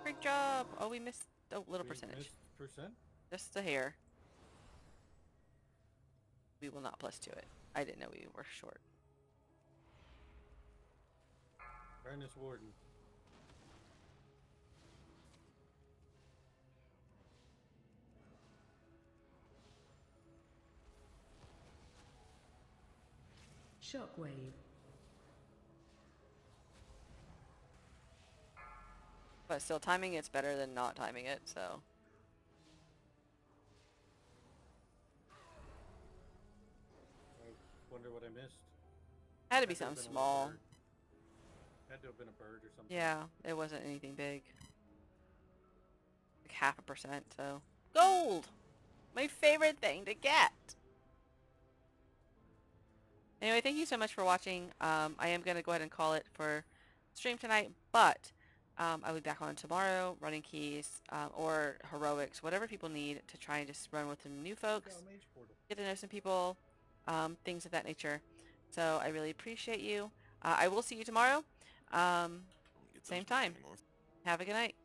Great job. Oh, we missed a little We percentage. missed percent? Just a hair. We will not plus 2 it. I didn't know we were short. Ernest Warden. Shockwave. But still, timing it's better than not timing it, so. I wonder what I missed. Had to be Had to have something been a little small. bird. Had to have been a bird or something. Yeah, it wasn't anything big. Like 0.5%, so. Gold! My favorite thing to get! Anyway, thank you so much for watching. I am going to go ahead and call it for stream tonight, but I'll be back on tomorrow running keys or heroics, whatever people need to try and just run with some new folks, Got a mage portal. get to know some people, things of that nature. So I really appreciate you. I will see you tomorrow, Get those same money time. anymore. Have a good night.